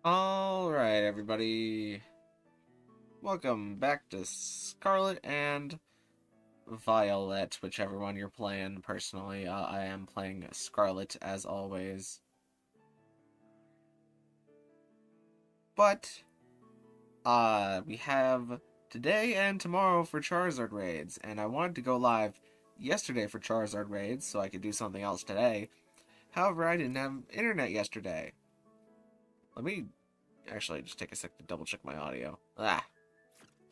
Alright, everybody. Welcome back to Scarlet and Violet, whichever one you're playing. Personally, I am playing Scarlet as always. But, we have today and tomorrow for Charizard raids, and I wanted to go live yesterday for Charizard raids so I could do something else today. However, I didn't have internet yesterday. Let me actually just take a sec to double check my audio.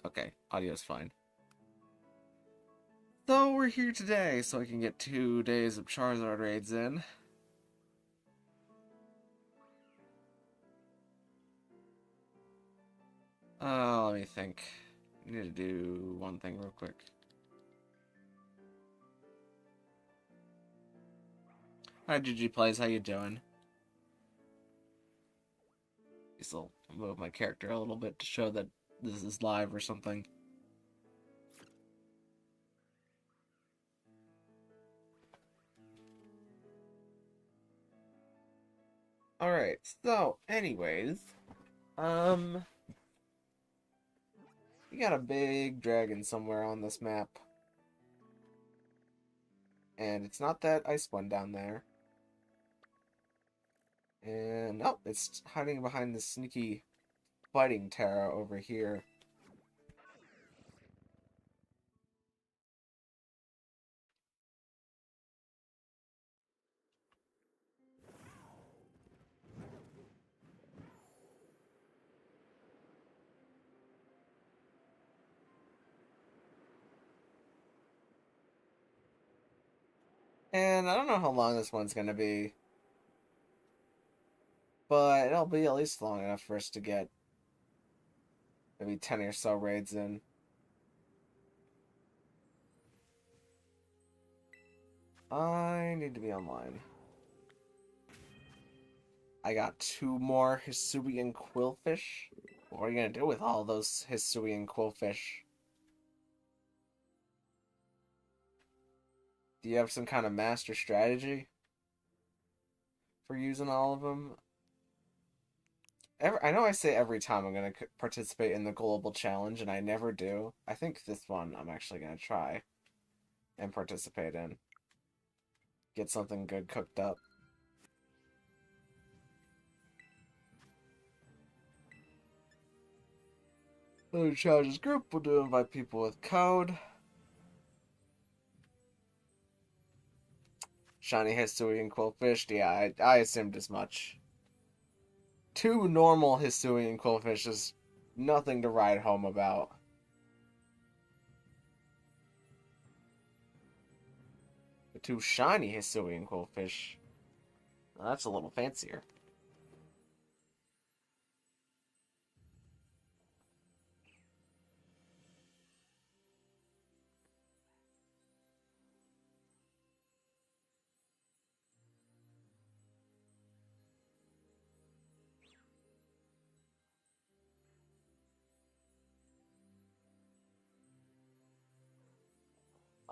Okay, audio's fine. So we're here today, so I can get 2 days of Charizard raids in. Let me think. I need to do one thing real quick. Hi, GG Plays, how you doing? I'll move my character a little bit to show that this is live or something. Alright, so, anyways, we got a big dragon somewhere on this map. And it's not that ice one down there. And, oh, it's hiding behind this sneaky fighting Tera over here. And I don't know how long this one's gonna be, but it'll be at least long enough for us to get maybe 10 or so raids in. I need to be online. I got 2 more Hisuian Quillfish. What are you gonna do with all those Hisuian Quillfish? Do you have some kind of master strategy for using all of them? I know I say every time I'm gonna participate in the global challenge, and I never do. I think this one I'm actually gonna try and participate in. Get something good cooked up. The challenges group will do invite people with code. Shiny Hisuian Quillfish. Yeah, I assumed as much. 2 normal Hisuian Quillfish is nothing to write home about. The 2 shiny Hisuian Quillfish. Well, that's a little fancier.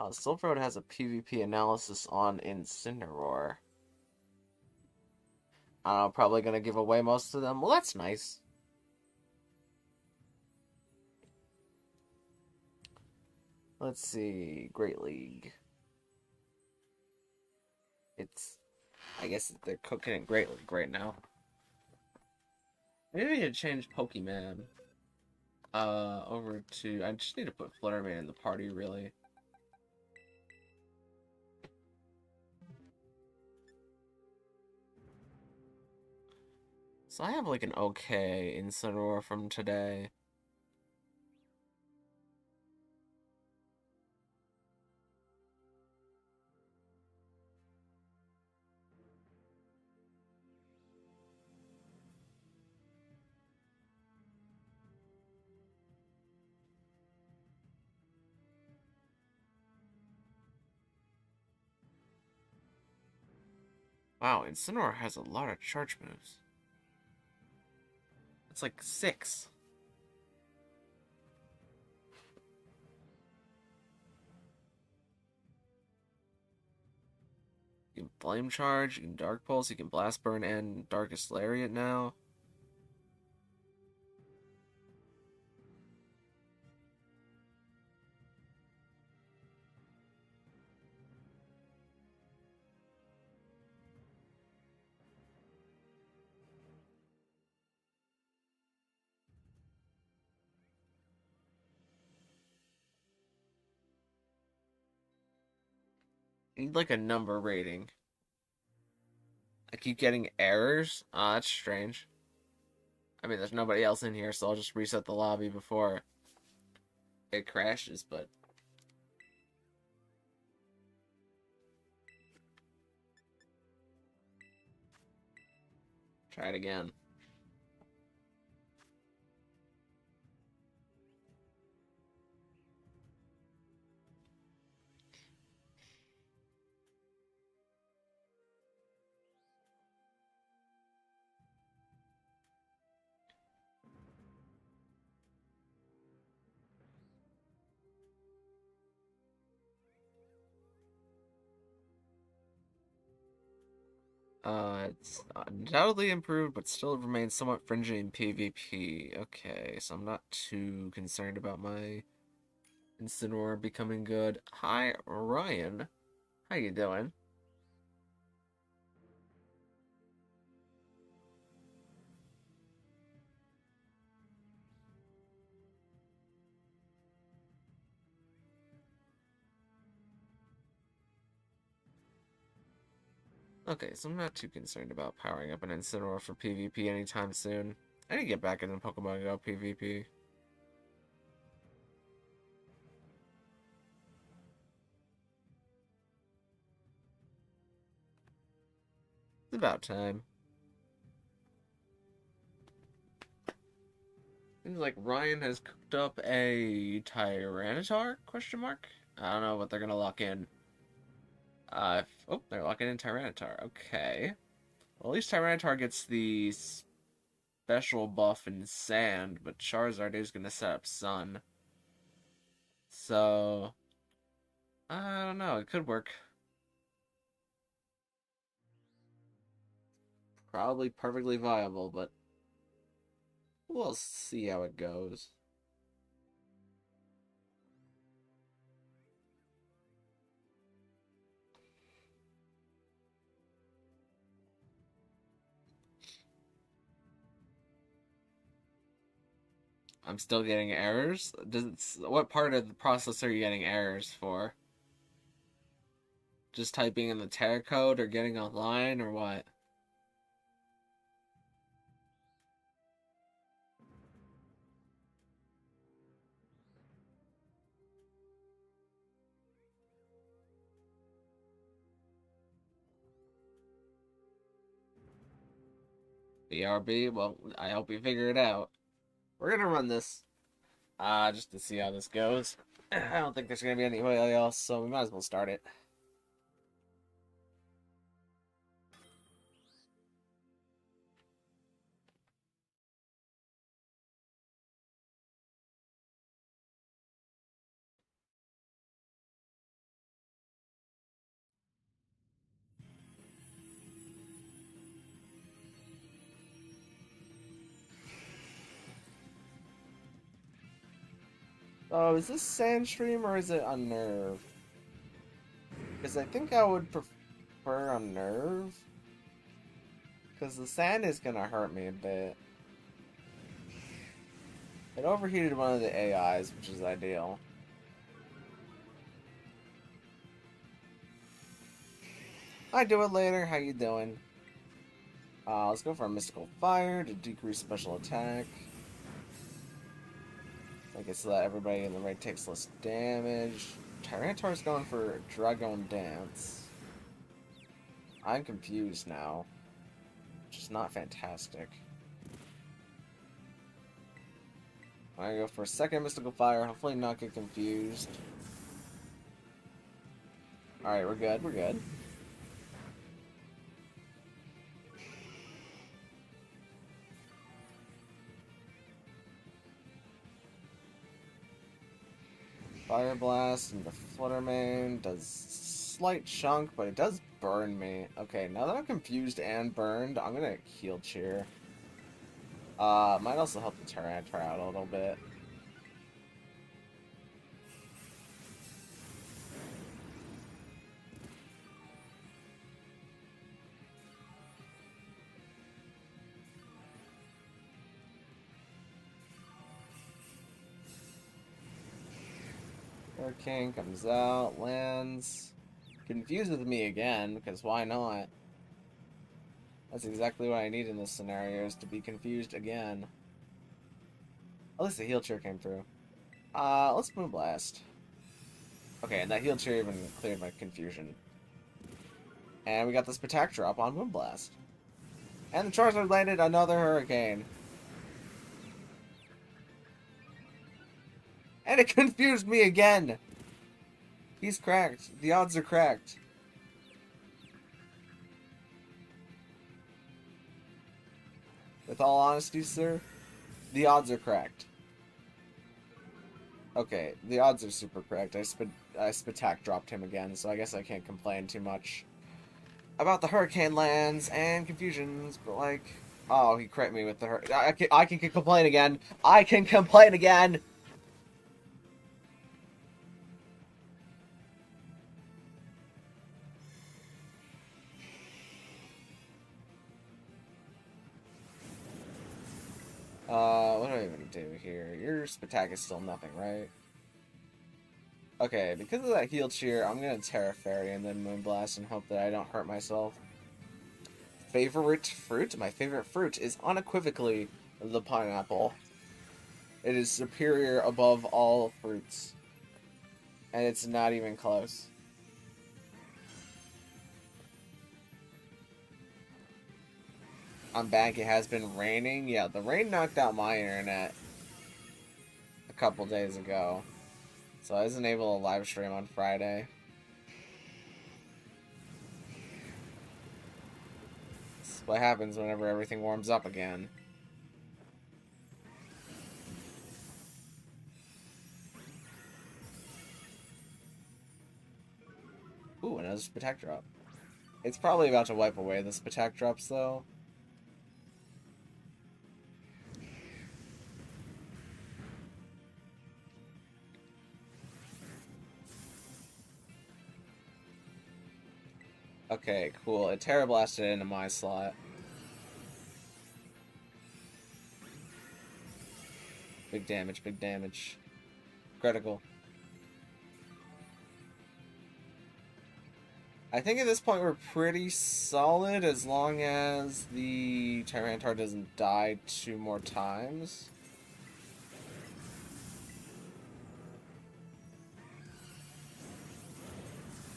Silverwood has a PvP analysis on Incineroar. I'm probably gonna give away most of them. Well, that's nice. Let's see. Great League. I guess they're cooking it Great League right now. Maybe I need to change Pokemon. Over to... I just need to put Flutterman in the party, really. So I have, like, an okay Incineroar from today. Wow, Incineroar has a lot of charge moves. It's like 6. You can Flame Charge, you can Dark Pulse, you can Blast Burn and Darkest Lariat now. I need like a number rating. I keep getting errors. Ah, that's strange. I mean, there's nobody else in here, so I'll just reset the lobby before it crashes, but try it again. It's undoubtedly improved, but still remains somewhat fringy in PvP. Okay, so I'm not too concerned about my Incineroar becoming good. Hi, Ryan. How you doing? Okay, so I'm not too concerned about powering up an Incineroar for PvP anytime soon. I need to get back into Pokemon Go PvP. It's about time. Seems like Ryan has cooked up a Tyranitar? Question mark. I don't know what they're gonna lock in. Oh, they're locking in Tyranitar. Okay. Well, at least Tyranitar gets the special buff in Sand, but Charizard is gonna set up Sun. So I don't know. It could work. Probably perfectly viable, but we'll see how it goes. I'm still getting errors. What part of the process are you getting errors for? Just typing in the Tera code or getting online or what? BRB? Well, I hope you figure it out. We're gonna run this, just to see how this goes. I don't think there's gonna be anybody else, so we might as well start it. Oh, is this Sandstream or is it Unnerve? Because I think I would prefer Unnerve. Because the sand is gonna hurt me a bit. It overheated one of the AIs, which is ideal. I do it later. How you doing? Let's go for a Mystical Fire to decrease special attack. I guess so that everybody in the right takes less damage. Tyranitar's going for Dragon Dance. I'm confused now, which is not fantastic. I'm gonna go for a second Mystical Fire, hopefully not get confused. Alright, we're good, we're good. Fire Blast into Fluttermane does slight chunk, but it does burn me. Okay, now that I'm confused and burned, I'm gonna Heal Cheer. Might also help the Tyranitar out a little bit. Hurricane comes out, lands. Confuses me again, because why not? That's exactly what I need in this scenario, is to be confused again. At least the heal cheer came through. Let's Moonblast. Okay, and that heal cheer even cleared my confusion. And we got this attack drop on Moonblast. And the Charizard landed another Hurricane. And it confused me again! He's cracked. The odds are cracked. With all honesty, sir, the odds are cracked. Okay, the odds are super cracked. I Spatak dropped him again, so I guess I can't complain too much about the Hurricane lands and confusions, but like... Oh, he crit me with the I can complain again. I can complain again! What do I even do here? Your Spatak is still nothing, right? Okay, because of that heal cheer, I'm gonna Tera Fairy and then Moonblast and hope that I don't hurt myself. Favorite fruit? My favorite fruit is unequivocally the pineapple. It is superior above all fruits. And it's not even close. I'm back. It has been raining. Yeah, the rain knocked out my internet a couple days ago. So I wasn't able to live stream on Friday. That's what happens whenever everything warms up again. Ooh, another Spatak drop. It's probably about to wipe away the Spatak drops, though. Okay, cool. It Tera Blasted into my slot. Big damage, big damage. Critical. I think at this point we're pretty solid as long as the Tyranitar doesn't die 2 more times.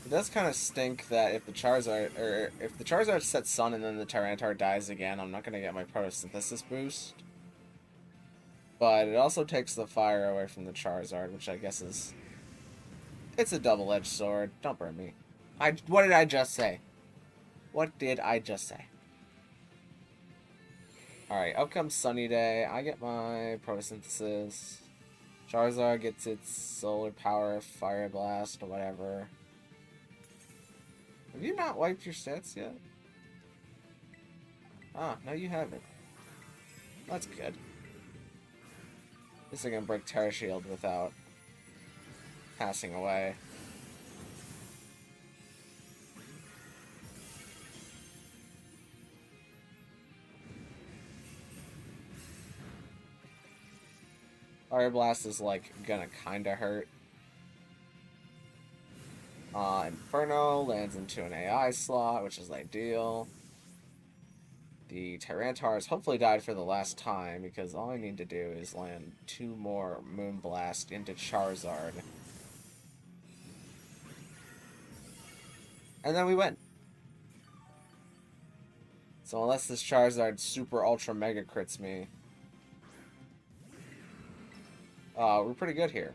It does kind of stink that if the Charizard sets Sun and then the Tyranitar dies again, I'm not going to get my Photosynthesis boost. But it also takes the fire away from the Charizard, which I guess is... It's a double-edged sword. Don't burn me. What did I just say? What did I just say? Alright, out comes Sunny Day. I get my Photosynthesis. Charizard gets its Solar Power, Fire Blast, or whatever. Have you not wiped your stats yet? Ah, no you haven't. That's good. This is gonna break Terra Shield without passing away. Fire Blast is like gonna kinda hurt. Inferno lands into an AI slot, which is ideal. The Tyrantars hopefully died for the last time, because all I need to do is land 2 more Moonblast into Charizard. And then we win. So unless this Charizard super ultra mega crits me, we're pretty good here.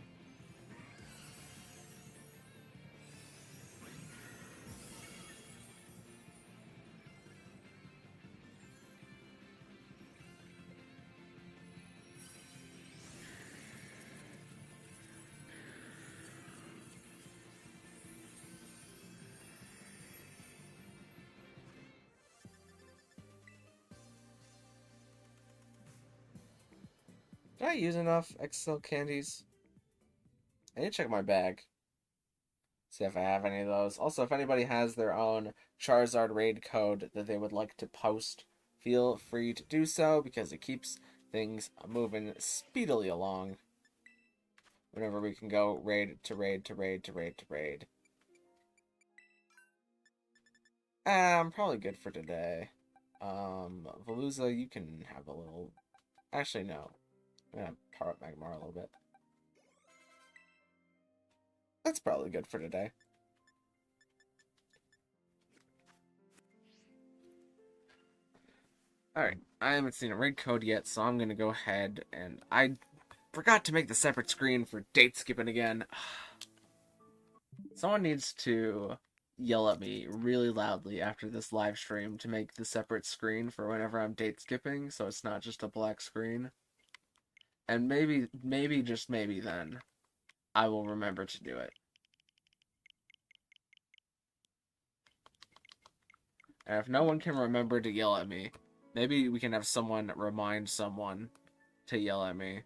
Did I use enough XL candies? I need to check my bag. See if I have any of those. Also, if anybody has their own Charizard raid code that they would like to post, feel free to do so, because it keeps things moving speedily along. Whenever we can go raid to raid to raid to raid to raid. I'm probably good for today. Veluza, you can have a little... Actually, no. I'm gonna power up Magmar a little bit. That's probably good for today. Alright, I haven't seen a raid code yet, so I'm gonna go ahead and... I forgot to make the separate screen for date skipping again. Someone needs to yell at me really loudly after this live stream to make the separate screen for whenever I'm date skipping, so it's not just a black screen. And maybe, just maybe then, I will remember to do it. And if no one can remember to yell at me, maybe we can have someone remind someone to yell at me.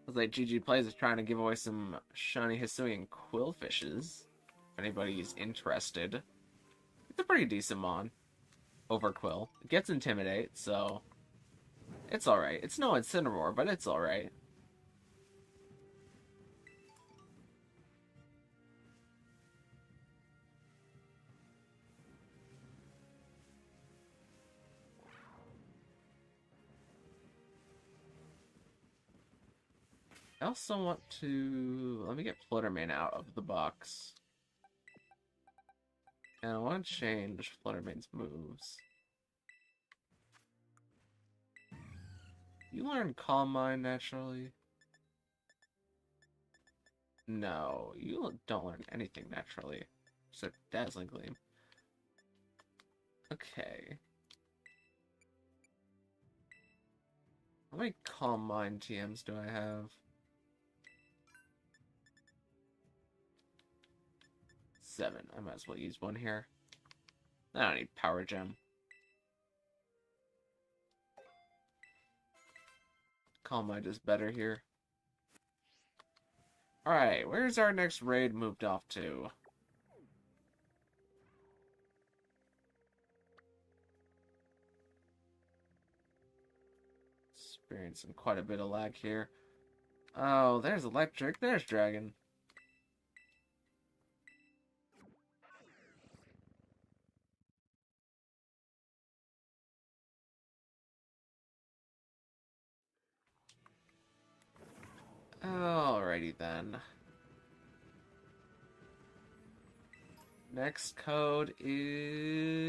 Looks like GG Plays is trying to give away some shiny Hisuian Quillfishes. If anybody's interested. It's a pretty decent mon. Over Quill. It gets Intimidate, so... It's alright. It's no Incineroar, but it's alright. I also want to... Let me get Fluttermane out of the box. And I want to change Fluttermane's moves. You learn Calm Mind naturally? No, you don't learn anything naturally. Except Dazzling Gleam. Okay. How many Calm Mind TMs do I have? 7. I might as well use one here. I don't need Power Gem. Calm Mind is better here. Alright, where's our next raid moved off to? Experiencing quite a bit of lag here. Oh, there's Electric, there's Dragon. Alrighty then. Next code is...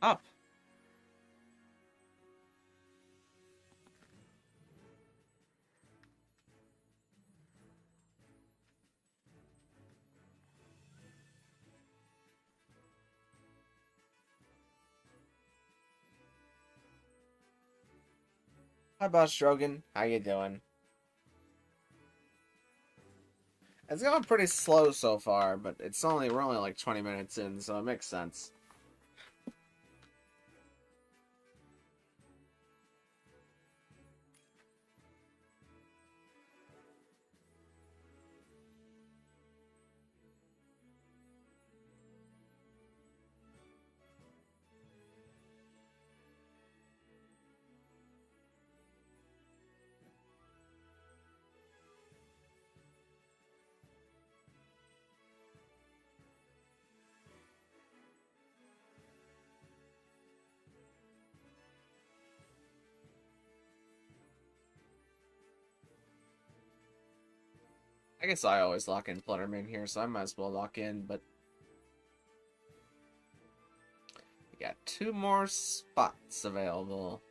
up. Hi, Boss Drogon. How you doing? It's going pretty slow so far, but we're only like 20 minutes in, so it makes sense. I guess I always lock in Fluttermane here, so I might as well lock in, but... We got 2 more spots available.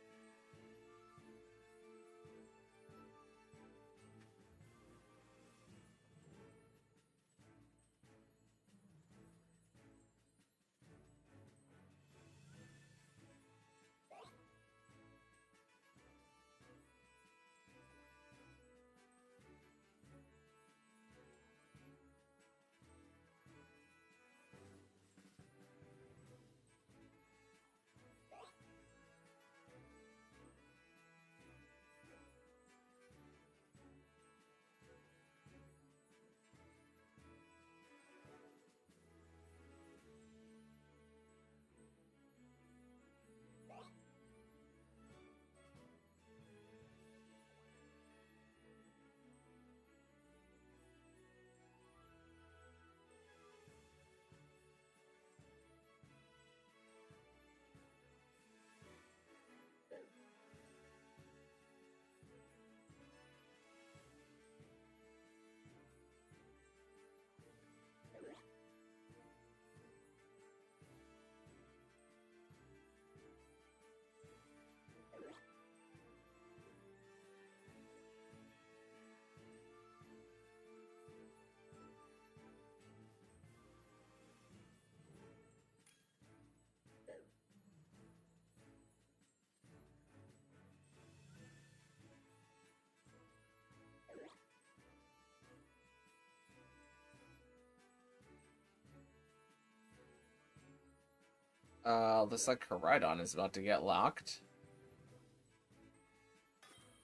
Looks like Koraidon is about to get locked.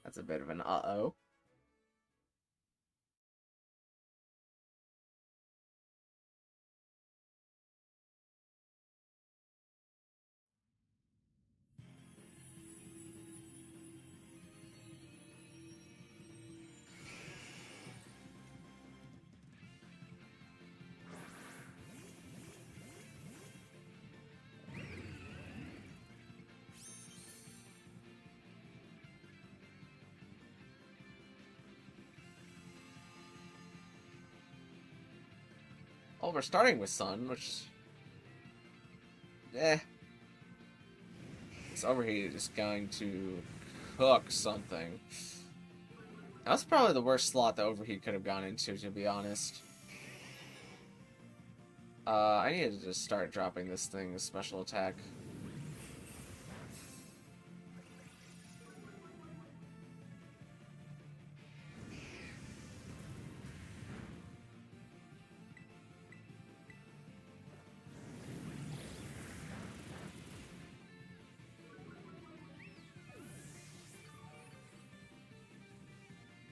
That's a bit of an uh-oh. Oh, we're starting with Sun, which... Eh. This Overheat is going to cook something. That's probably the worst slot that Overheat could have gone into, to be honest. I need to just start dropping this thing's special attack.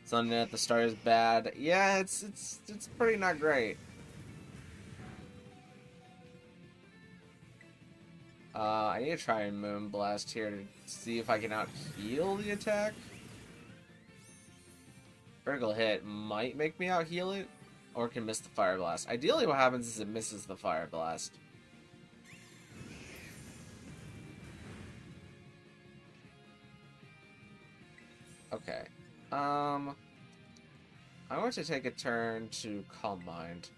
Sun at the start is bad. Yeah, it's pretty not great. I need to try and Moonblast here to see if I can out-heal the attack. Vertical Hit might make me out-heal it, or can miss the Fire Blast. Ideally what happens is it misses the Fire Blast. Okay. I want to take a turn to Calm Mind.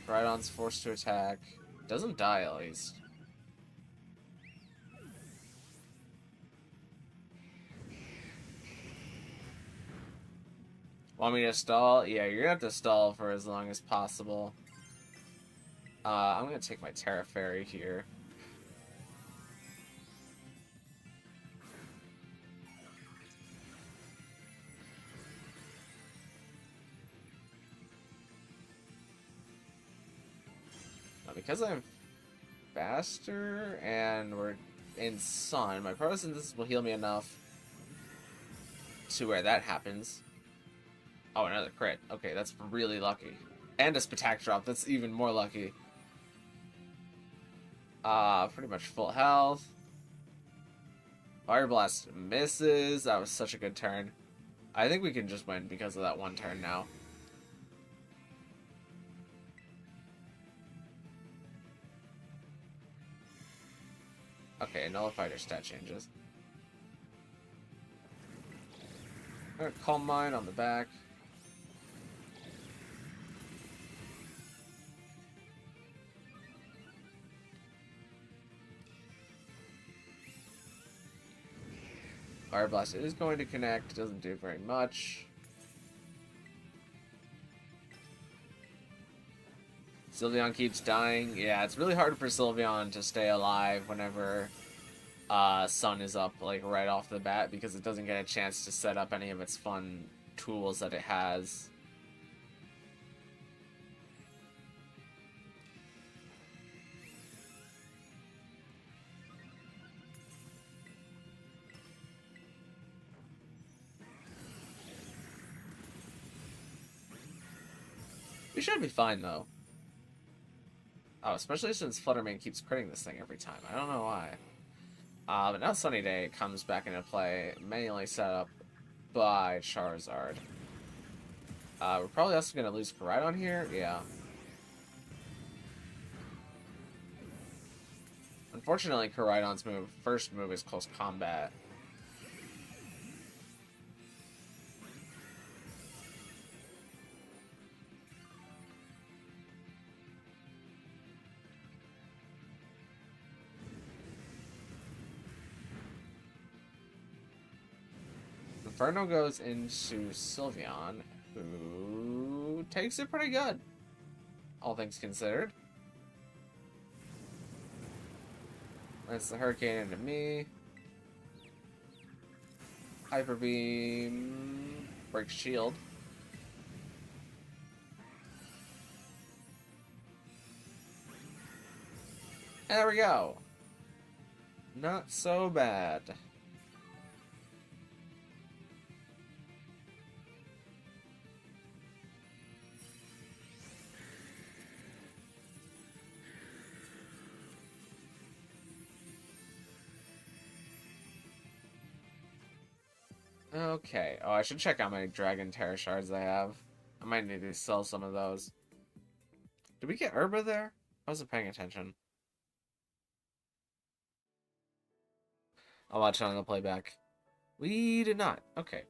Rhydon's forced to attack. Doesn't die, at least. Want me to stall? Yeah, you're gonna have to stall for as long as possible. I'm gonna take my Tera Fairy here. Because I'm faster and we're in Sun, my Photosynthesis will heal me enough to where that happens. Oh, another crit. Okay, that's really lucky. And a Spatak drop, that's even more lucky. Pretty much full health. Fire Blast misses. That was such a good turn. I think we can just win because of that one turn now. Okay, Nullifier stat changes. I'm gonna Calm Mind on the back. Fire Blast is going to connect, doesn't do very much. Sylveon keeps dying. Yeah, it's really hard for Sylveon to stay alive whenever Sun is up, like, right off the bat, because it doesn't get a chance to set up any of its fun tools that it has. We should be fine, though. Oh, especially since Fluttermane keeps critting this thing every time. I don't know why. But now Sunny Day comes back into play, manually set up by Charizard. We're probably also going to lose Koraidon here. Yeah. Unfortunately, Koraidon's first move is Close Combat. Inferno goes into Sylveon, who takes it pretty good, all things considered. That's the Hurricane into me. Hyper Beam breaks shield. There we go. Not so bad. Okay. Oh, I should check how many Dragon Tera shards I have. I might need to sell some of those. Did we get Herba there? I wasn't paying attention. I'll watch it on the playback. We did not. Okay.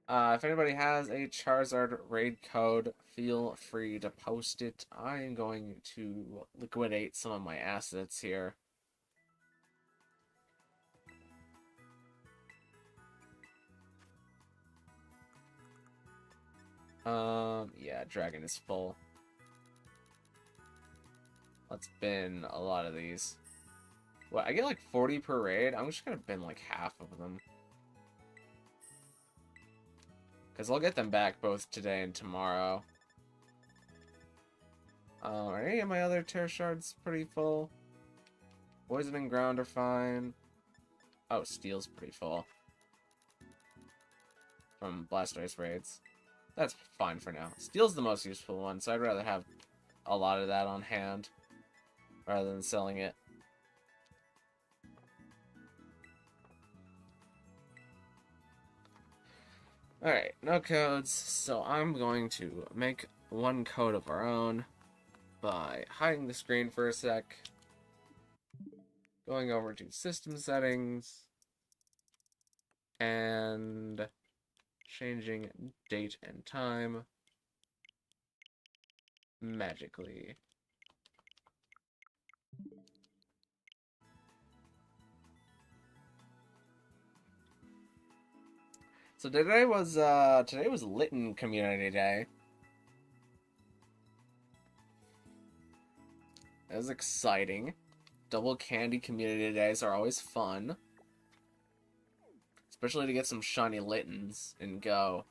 If anybody has a Charizard raid code, feel free to post it. I am going to liquidate some of my assets here. Yeah, Dragon is full. Let's bin a lot of these. What, I get like 40 per raid? I'm just gonna bin like half of them. Because I'll get them back both today and tomorrow. Are any of my other Tera shards pretty full? Poison and Ground are fine. Oh, Steel's pretty full. From Blastoise raids. That's fine for now. Steel's the most useful one, so I'd rather have a lot of that on hand rather than selling it. Alright, no codes, so I'm going to make one code of our own by hiding the screen for a sec, going over to system settings, and changing date and time magically. So today was Litten Community Day. It was exciting. Double candy community days are always fun. Especially to get some shiny Littens in Go.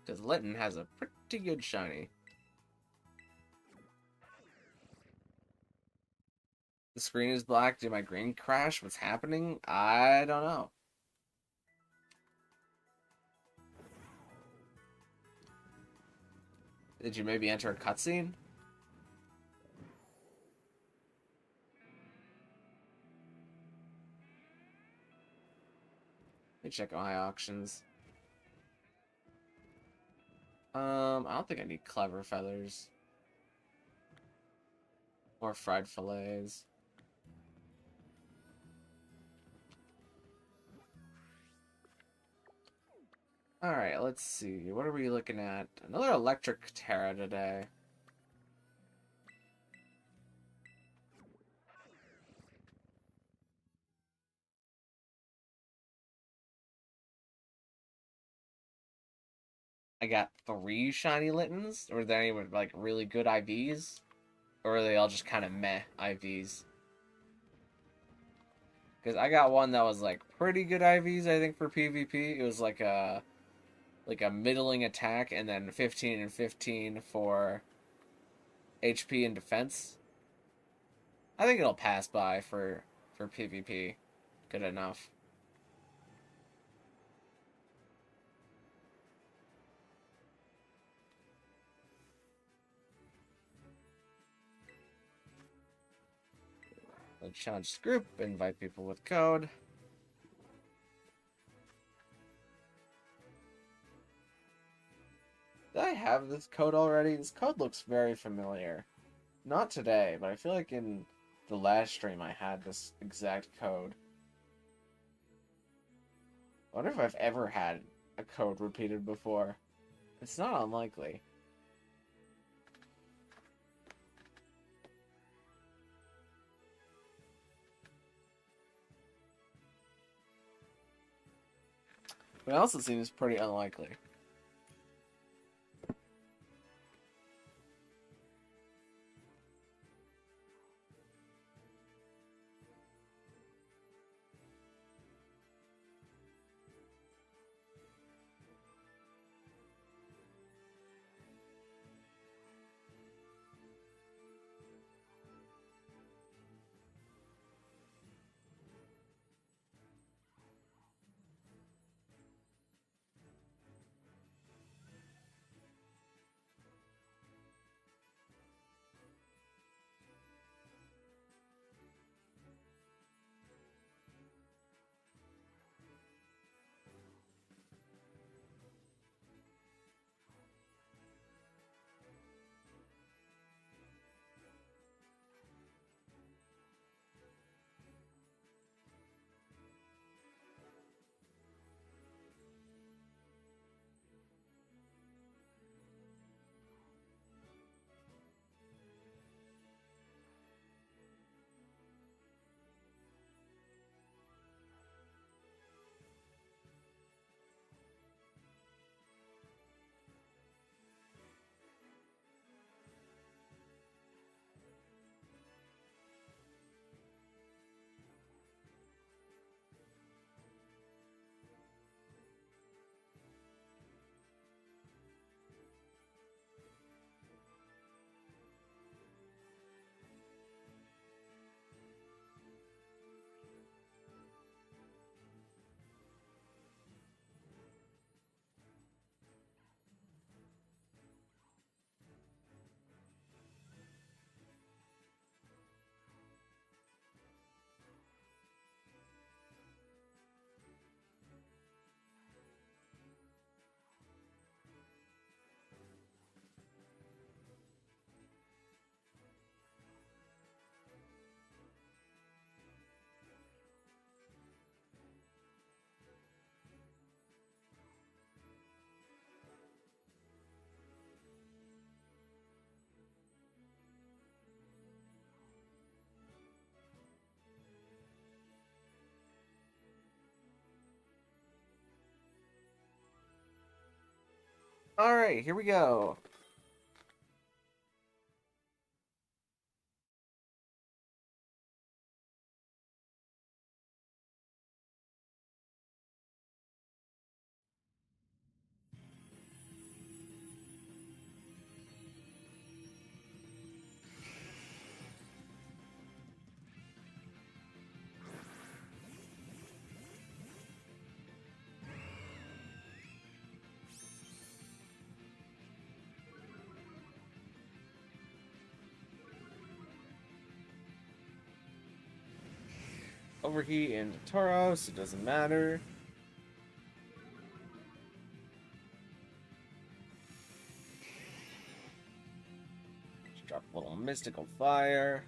Because Litten has a pretty good shiny. The screen is black. Did my green crash? What's happening? I don't know. Did you maybe enter a cutscene? Let me check my auctions. I don't think I need clever feathers. Or fried fillets. Alright, let's see. What are we looking at? Another electric Tera today. I got 3 shiny Littens. Or are they with like really good IVs? Or are they all just kind of meh IVs? Because I got one that was like pretty good IVs, I think, for PvP. It was like a middling attack and then 15 and 15 for HP and defense. I think it'll pass by for PvP. Good enough. Let's challenge group, invite people with code. Did I have this code already? This code looks very familiar. Not today, but I feel like in the last stream I had this exact code. I wonder if I've ever had a code repeated before. It's not unlikely. But it also seems pretty unlikely. Alright, here we go. Overheat into Tauros, it doesn't matter. Just drop a little mystical fire.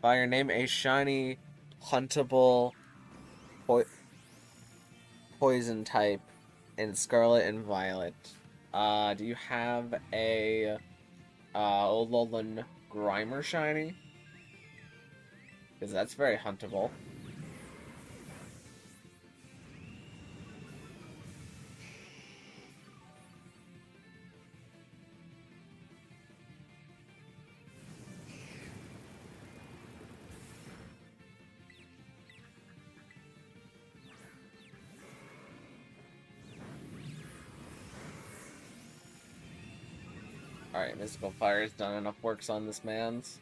Fire, name a shiny, huntable poison type in Scarlet and Violet. Do you have a Alolan Grimer shiny? Because that's very huntable. Alright, Mystical Fire's done enough works on this man's.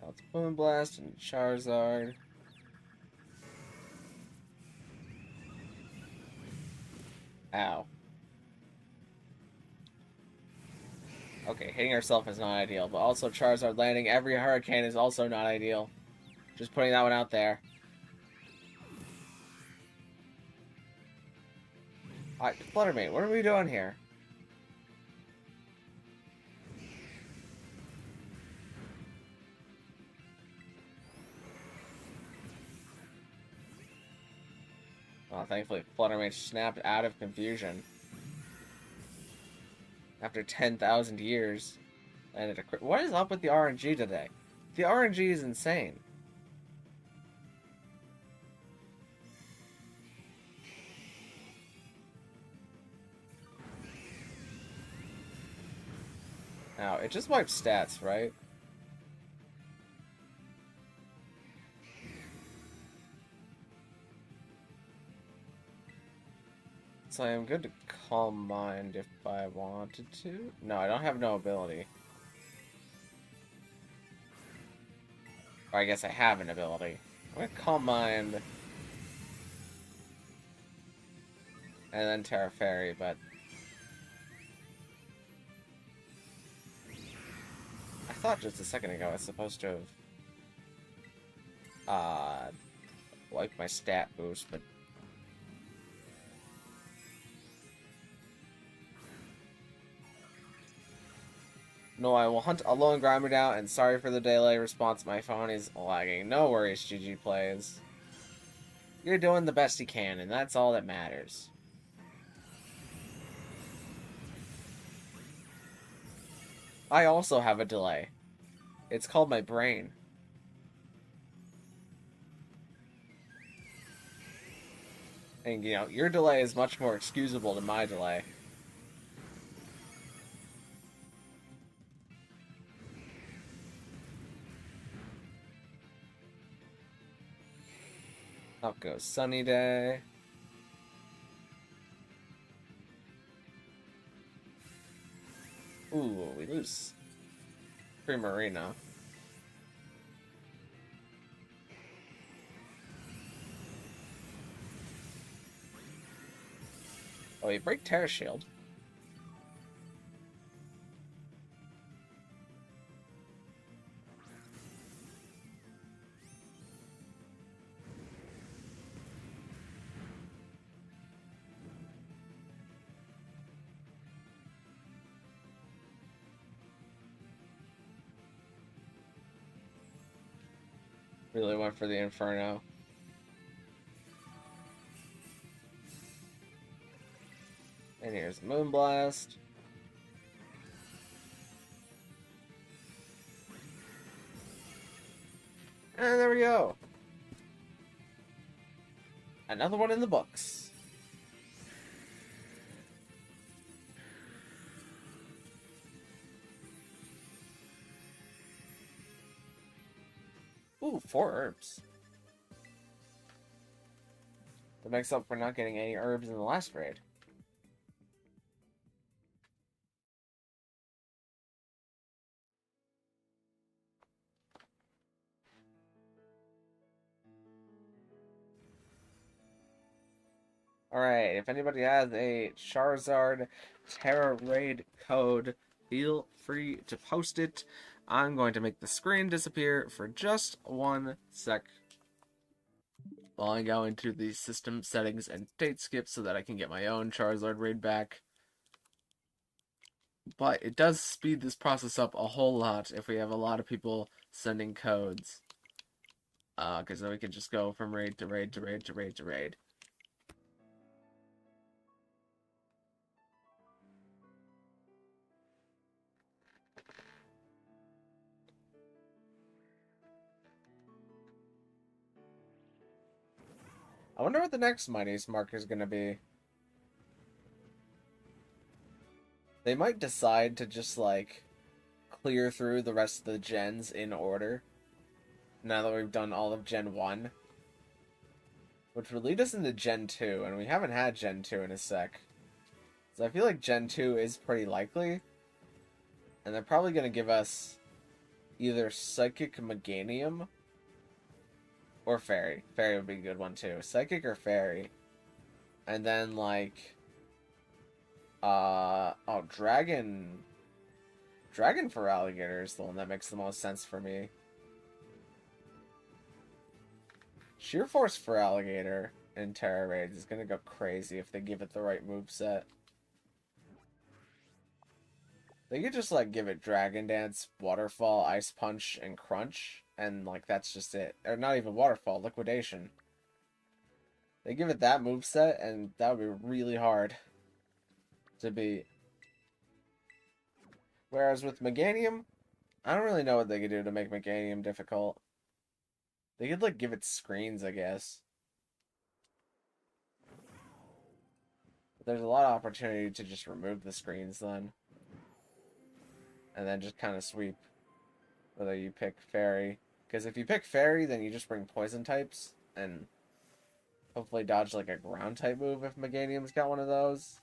Now it's Moonblast and Charizard. Ow. Okay, hitting herself is not ideal, but also Charizard landing every hurricane is also not ideal. Just putting that one out there. Alright, Fluttermane, what are we doing here? Well, thankfully Fluttermane snapped out of confusion. After 10,000 years. And what is up with the RNG today? The RNG is insane. Now, it just wipes stats, right? So I'm good to Calm Mind if I wanted to. No, I don't have no ability. Or I guess I have an ability. I'm gonna Calm Mind. And then Tera Fairy, but... I thought just a second ago I was supposed to have... wiped my stat boost, but... No, I will hunt a lone Grimer down, and sorry for the delay response, my phone is lagging. No worries, GG Plays. You're doing the best you can, and that's all that matters. I also have a delay. It's called my brain. And, you know, your delay is much more excusable than my delay. Up goes Sunny Day. Ooh, we lose Primarina. Oh, you break Terra Shield. Really went for the Inferno. And here's Moonblast. And there we go. Another one in the books. Ooh, 4 herbs. That makes up for not getting any herbs in the last raid. Alright, if anybody has a Charizard Tera raid code, feel free to post it. I'm going to make the screen disappear for just 1 sec while I go into the system settings and date skip so that I can get my own Charizard raid back. But it does speed this process up a whole lot if we have a lot of people sending codes. Because then we can just go from raid to raid to raid to raid to raid. I wonder what the next Mighty's marker is going to be. They might decide to just, like, clear through the rest of the gens in order. Now that we've done all of Gen 1. Which would lead us into Gen 2, and we haven't had Gen 2 in a sec. So I feel like Gen 2 is pretty likely. And they're probably going to give us either Psychic Meganium or Fairy. Fairy would be a good one too. Psychic or Fairy. And then like Dragon for Alligator is the one that makes the most sense for me. Sheer Force for Alligator in Tera Raids is gonna go crazy if they give it the right moveset. They could just like give it Dragon Dance, Waterfall, Ice Punch, and Crunch, and like that's just it. Or not even Waterfall, Liquidation. They give it that moveset, and that would be really hard to beat. Whereas with Meganium, I don't really know what they could do to make Meganium difficult. They could like give it screens, I guess. But there's a lot of opportunity to just remove the screens then. And then just kind of sweep whether you pick Fairy. Because if you pick Fairy, then you just bring Poison types, and hopefully dodge like a Ground type move if Meganium's got one of those.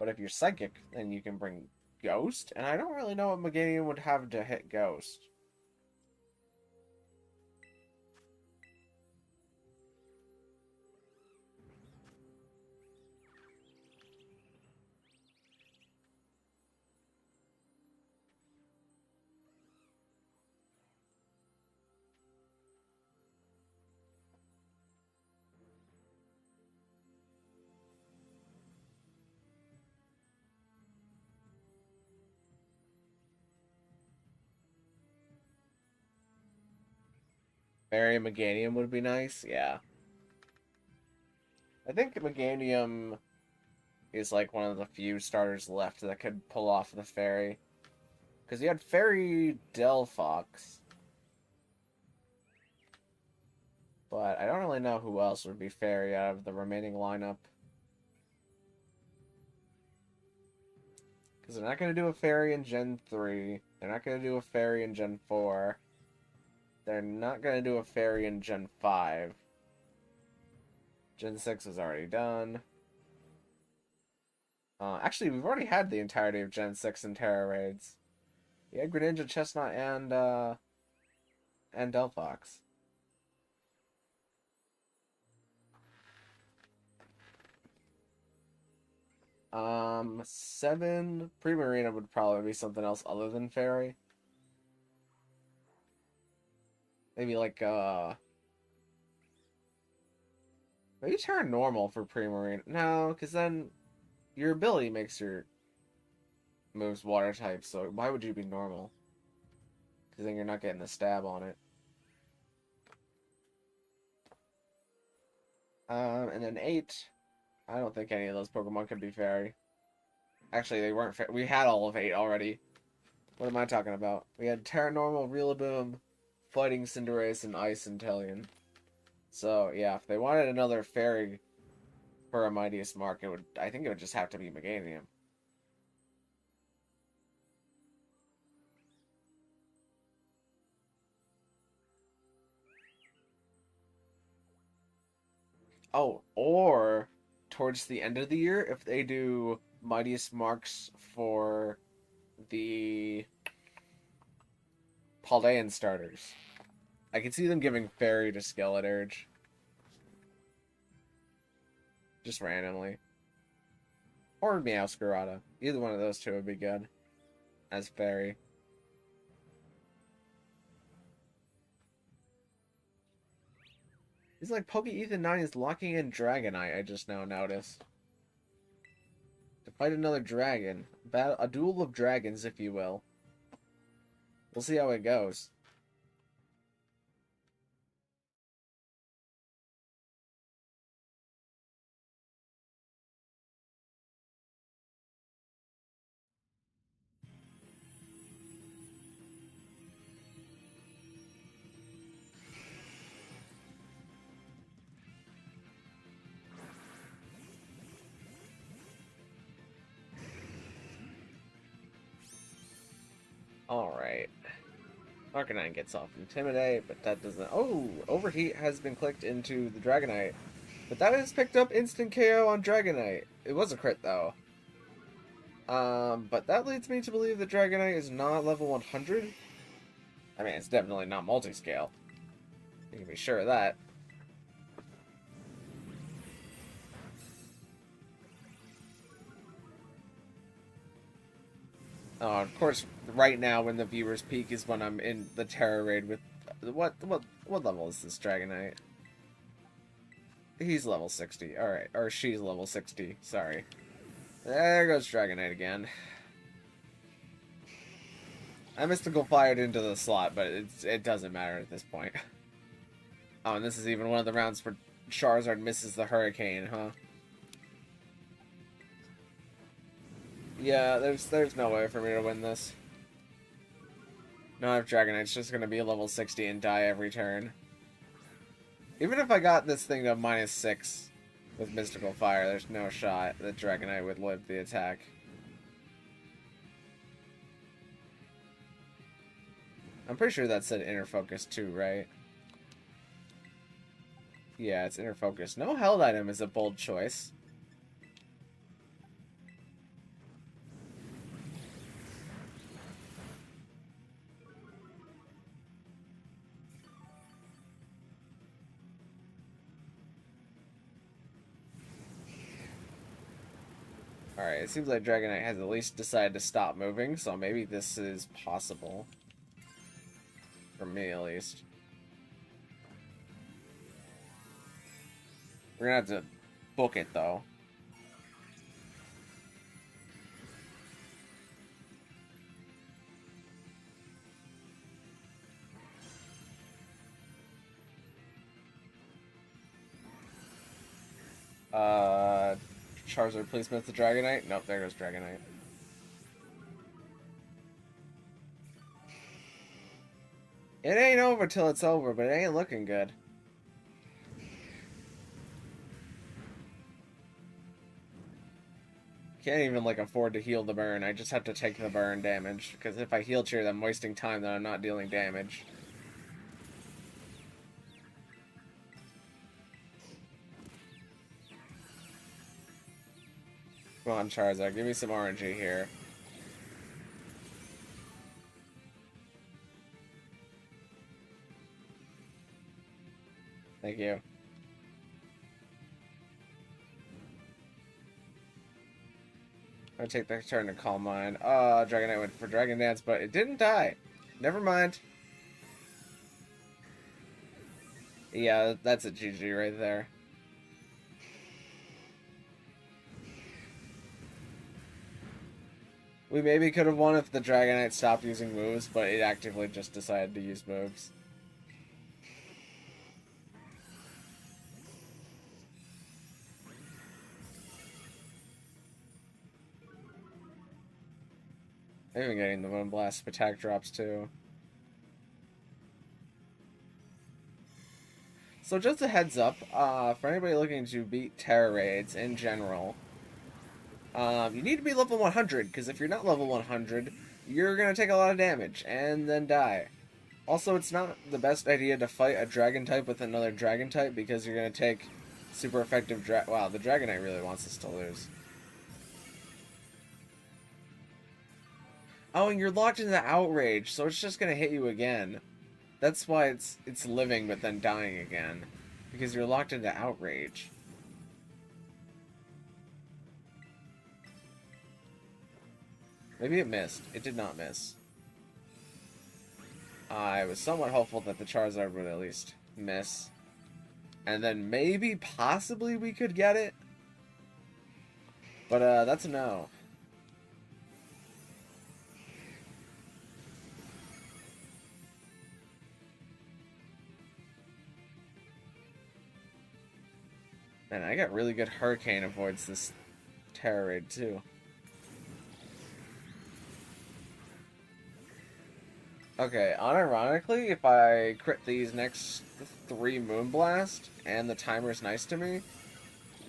But if you're Psychic, then you can bring Ghost, and I don't really know what Meganium would have to hit Ghost. Fairy Meganium would be nice, yeah. I think Meganium is like one of the few starters left that could pull off the Fairy. Because you had Fairy Delphox. But I don't really know who else would be Fairy out of the remaining lineup. Because they're not going to do a Fairy in Gen 3. They're not going to do a Fairy in Gen 4. They're not going to do a Fairy in Gen 5. Gen 6 is already done. Actually, we've already had the entirety of Gen 6 in Tera Raids. We had Greninja, Chestnut, and Delphox. Seven Primarina would probably be something else other than Fairy. Maybe like maybe turn normal for Primarina. No, because then your ability makes your moves water type, so why would you be normal? Because then you're not getting the stab on it. And then 8. I don't think any of those Pokemon could be fairy. Actually, they weren't fairy. We had all of 8 already. What am I talking about? We had Tera Normal, Rillaboom, Fighting Cinderace, and Ice Inteleon. So, yeah, if they wanted another fairy for a Mightiest Mark, I think it would just have to be Meganium. Oh, or towards the end of the year, if they do Mightiest Marks for the Paldean starters. I can see them giving Fairy to Skeleturge. Just randomly. Or Meowscarada. Either one of those two would be good. As Fairy. He's like Poke Ethan 9 is locking in Dragonite, I just now noticed. To fight another dragon. A duel of dragons, if you will. We'll see how it goes. Alright. Arcanine gets off Intimidate, but that doesn't... Oh! Overheat has been clicked into the Dragonite. But that has picked up instant KO on Dragonite. It was a crit, though. But that leads me to believe that Dragonite is not level 100. I mean, it's definitely not multi-scale. You can be sure of that. Of course, right now when the viewers peak is when I'm in the Tera raid with... What level is this Dragonite? He's level 60. Alright. Or she's level 60. Sorry. There goes Dragonite again. I mystical fired into the slot, but it doesn't matter at this point. Oh, and this is even one of the rounds where Charizard misses the Hurricane, huh? Yeah, there's no way for me to win this. No, if Dragonite's just gonna be level 60 and die every turn. Even if I got this thing to -6 with Mystical Fire, there's no shot that Dragonite would live the attack. I'm pretty sure that said Inner Focus too, right? Yeah, it's Inner Focus. No held item is a bold choice. Alright, it seems like Dragonite has at least decided to stop moving, so maybe this is possible. For me, at least. We're gonna have to book it, though. Charizard, please miss the Dragonite. Nope, there goes Dragonite. It ain't over till it's over, but it ain't looking good. Can't even, like, afford to heal the burn. I just have to take the burn damage. Because if I heal cheer, I'm wasting time that I'm not dealing damage. Come on, Charizard. Give me some RNG here. Thank you. I'm gonna take the turn to Calm Mind. Dragonite went for Dragon Dance, but it didn't die. Never mind. Yeah, that's a GG right there. We maybe could have won if the Dragonite stopped using moves, but it actively just decided to use moves. I'm even getting the Moonblast attack drops too. So just a heads up, for anybody looking to beat Tera raids in general, you need to be level 100, because if you're not level 100, you're going to take a lot of damage and then die. Also, it's not the best idea to fight a dragon type with another dragon type, because you're going to take super effective wow, the Dragonite really wants us to lose. Oh, and you're locked into Outrage, so it's just going to hit you again. That's why it's living but then dying again, because you're locked into Outrage. Maybe it missed. It did not miss. I was somewhat hopeful that the Charizard would at least miss. And then maybe, possibly, we could get it. But, that's a no. And I got really good Hurricane avoids this Tera raid, too. Okay, unironically, if I crit these next 3 Moonblast, and the timer's nice to me,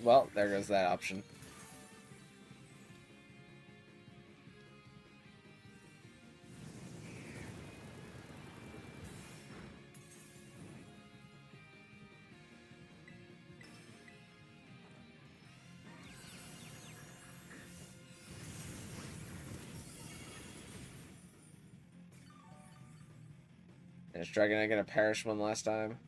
well, there goes that option. Is Dragonite gonna perish one last time?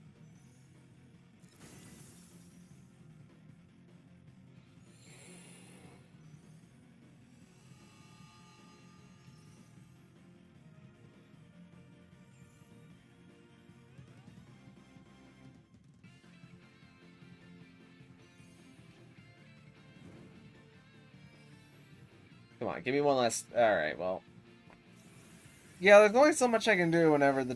Come on, give me one last... Alright, well... Yeah, there's only so much I can do whenever the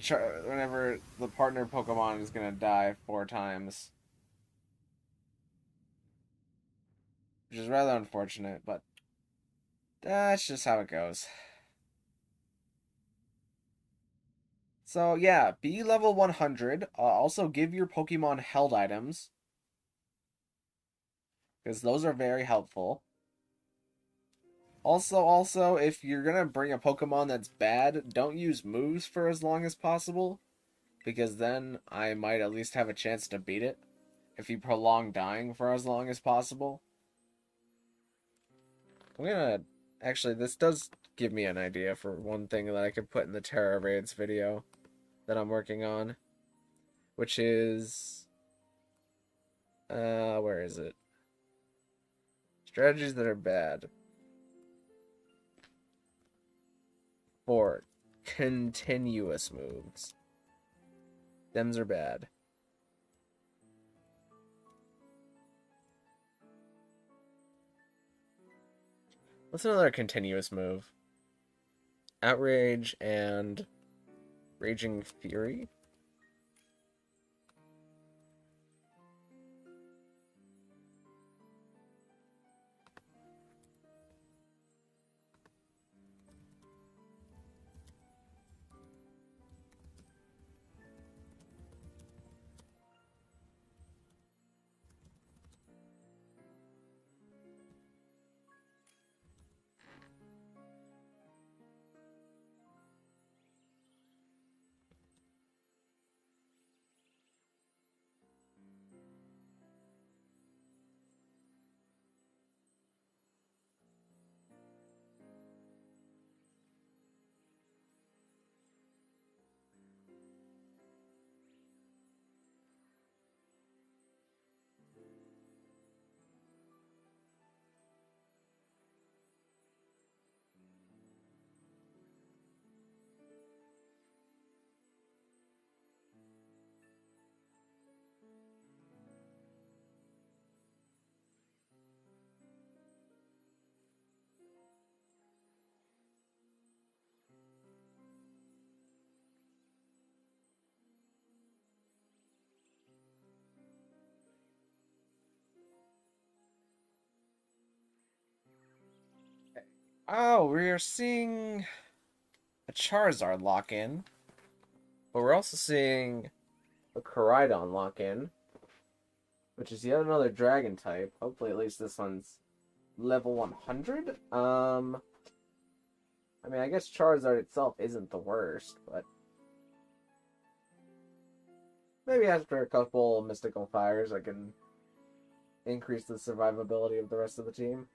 partner Pokemon is gonna die 4 times. Which is rather unfortunate, but... that's just how it goes. So, yeah, be level 100. Also, give your Pokemon held items, because those are very helpful. Also, if you're gonna bring a Pokemon that's bad, don't use moves for as long as possible, because then I might at least have a chance to beat it if you prolong dying for as long as possible. I'm gonna... actually, this does give me an idea for one thing that I could put in the Tera Raids video that I'm working on, which is... where is it? Strategies that are bad for continuous moves. Thems are bad. What's another continuous move? Outrage and Raging Fury? Oh, we are seeing a Charizard lock-in, but we're also seeing a Koraidon lock-in, which is yet another Dragon type. Hopefully, at least this one's level 100. I mean, I guess Charizard itself isn't the worst, but maybe after a couple Mystical Fires, I can increase the survivability of the rest of the team.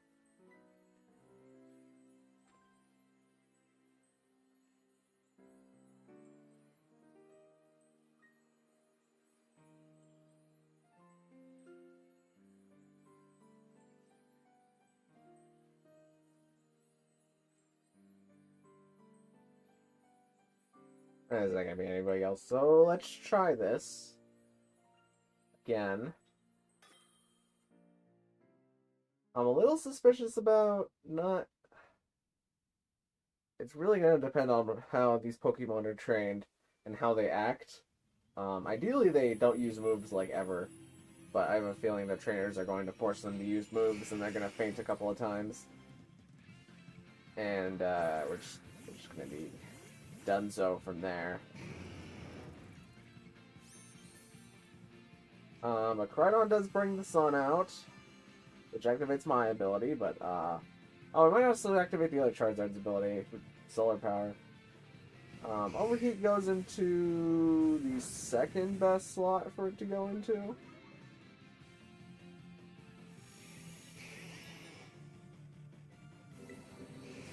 There's not gonna be anybody else, so let's try this again. I'm a little suspicious about not... It's really gonna depend on how these Pokemon are trained and how they act. Ideally, they don't use moves like ever, but I have a feeling the trainers are going to force them to use moves, and they're gonna faint a couple of times. And we're just gonna be donezo from there. A Koraidon does bring the sun out, which activates my ability, but oh, it might also activate the other Charizard's ability with solar power. Overheat goes into the second best slot for it to go into.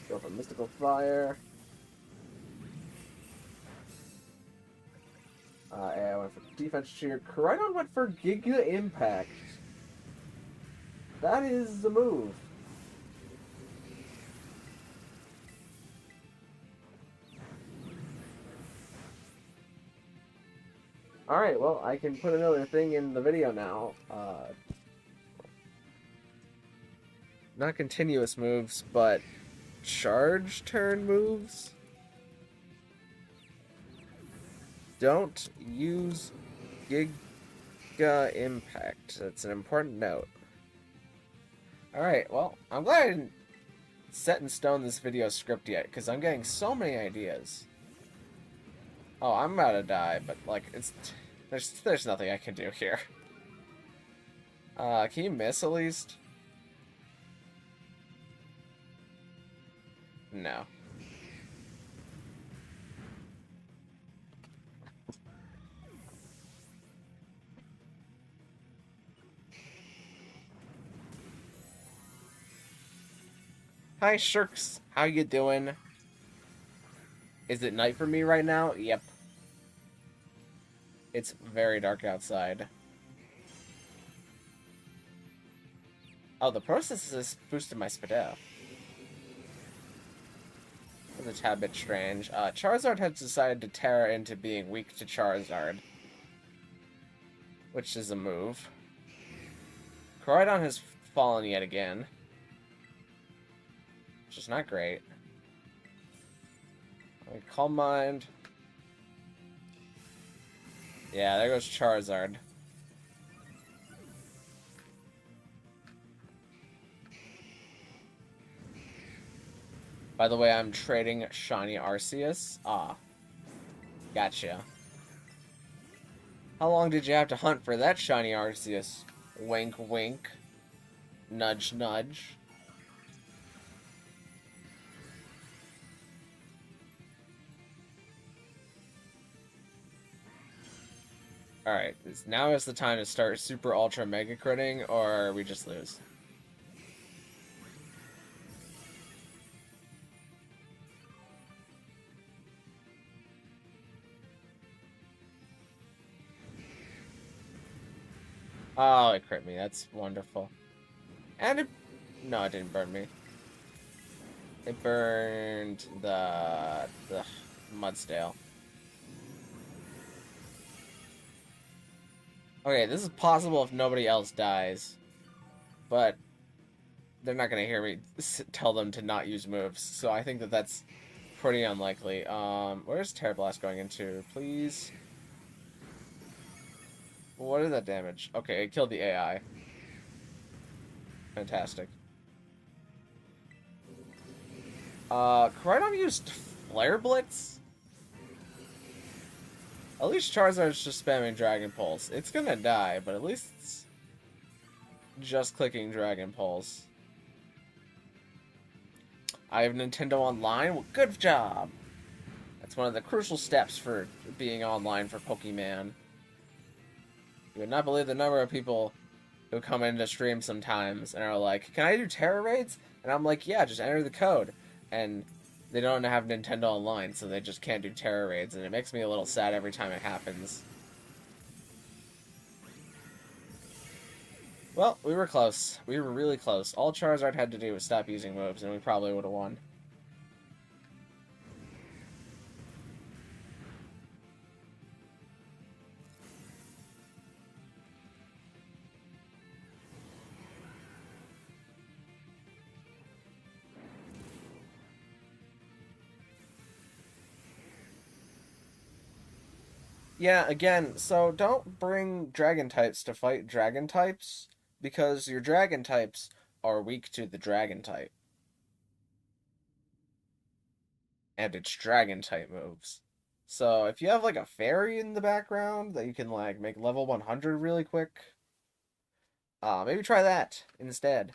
Go for Mystical Fire. I went for Defense Cheer. Koraidon went for Giga Impact. That is the move. Alright, well, I can put another thing in the video now. Not continuous moves, but charge turn moves. Don't use Giga Impact. That's an important note. Alright, well, I'm glad I didn't set in stone this video script yet, because I'm getting so many ideas. Oh, I'm about to die, but, like, there's nothing I can do here. Can you miss at least? No. Hi, Shirks. How you doing? Is it night for me right now? Yep. It's very dark outside. Oh, the process is boosted my Spadeo. It's a tad bit strange. Charizard has decided to Tera into being weak to Charizard, which is a move. Koraidon has fallen yet again, which is not great. Calm Mind. Yeah, there goes Charizard. By the way, I'm trading Shiny Arceus. Ah. Gotcha. How long did you have to hunt for that Shiny Arceus? Wink, wink. Nudge, nudge. Alright, now is the time to start Super Ultra Mega Critting, or we just lose. Oh, it crit me. That's wonderful. And it... No, it didn't burn me. It burned the Mudstale. Okay, this is possible if nobody else dies. But they're not going to hear me tell them to not use moves. So I think that that's pretty unlikely. Where's Tera Blast going into? Please. What is that damage? Okay, it killed the AI. Fantastic. Koraidon used Flare Blitz? At least Charizard's just spamming Dragon Pulse. It's gonna die, but at least it's just clicking Dragon Pulse. I have Nintendo Online? Well, good job! That's one of the crucial steps for being online for Pokemon. You would not believe the number of people who come into stream sometimes and are like, can I do Tera raids? And I'm like, yeah, just enter the code. And they don't have Nintendo Online, so they just can't do Tera raids, and it makes me a little sad every time it happens. Well, we were close. We were really close. All Charizard had to do was stop using moves, and we probably would have won. Yeah, again, so don't bring Dragon types to fight Dragon types, because your Dragon types are weak to the Dragon type. And it's Dragon type moves. So if you have like a fairy in the background that you can like make level 100 really quick, maybe try that instead.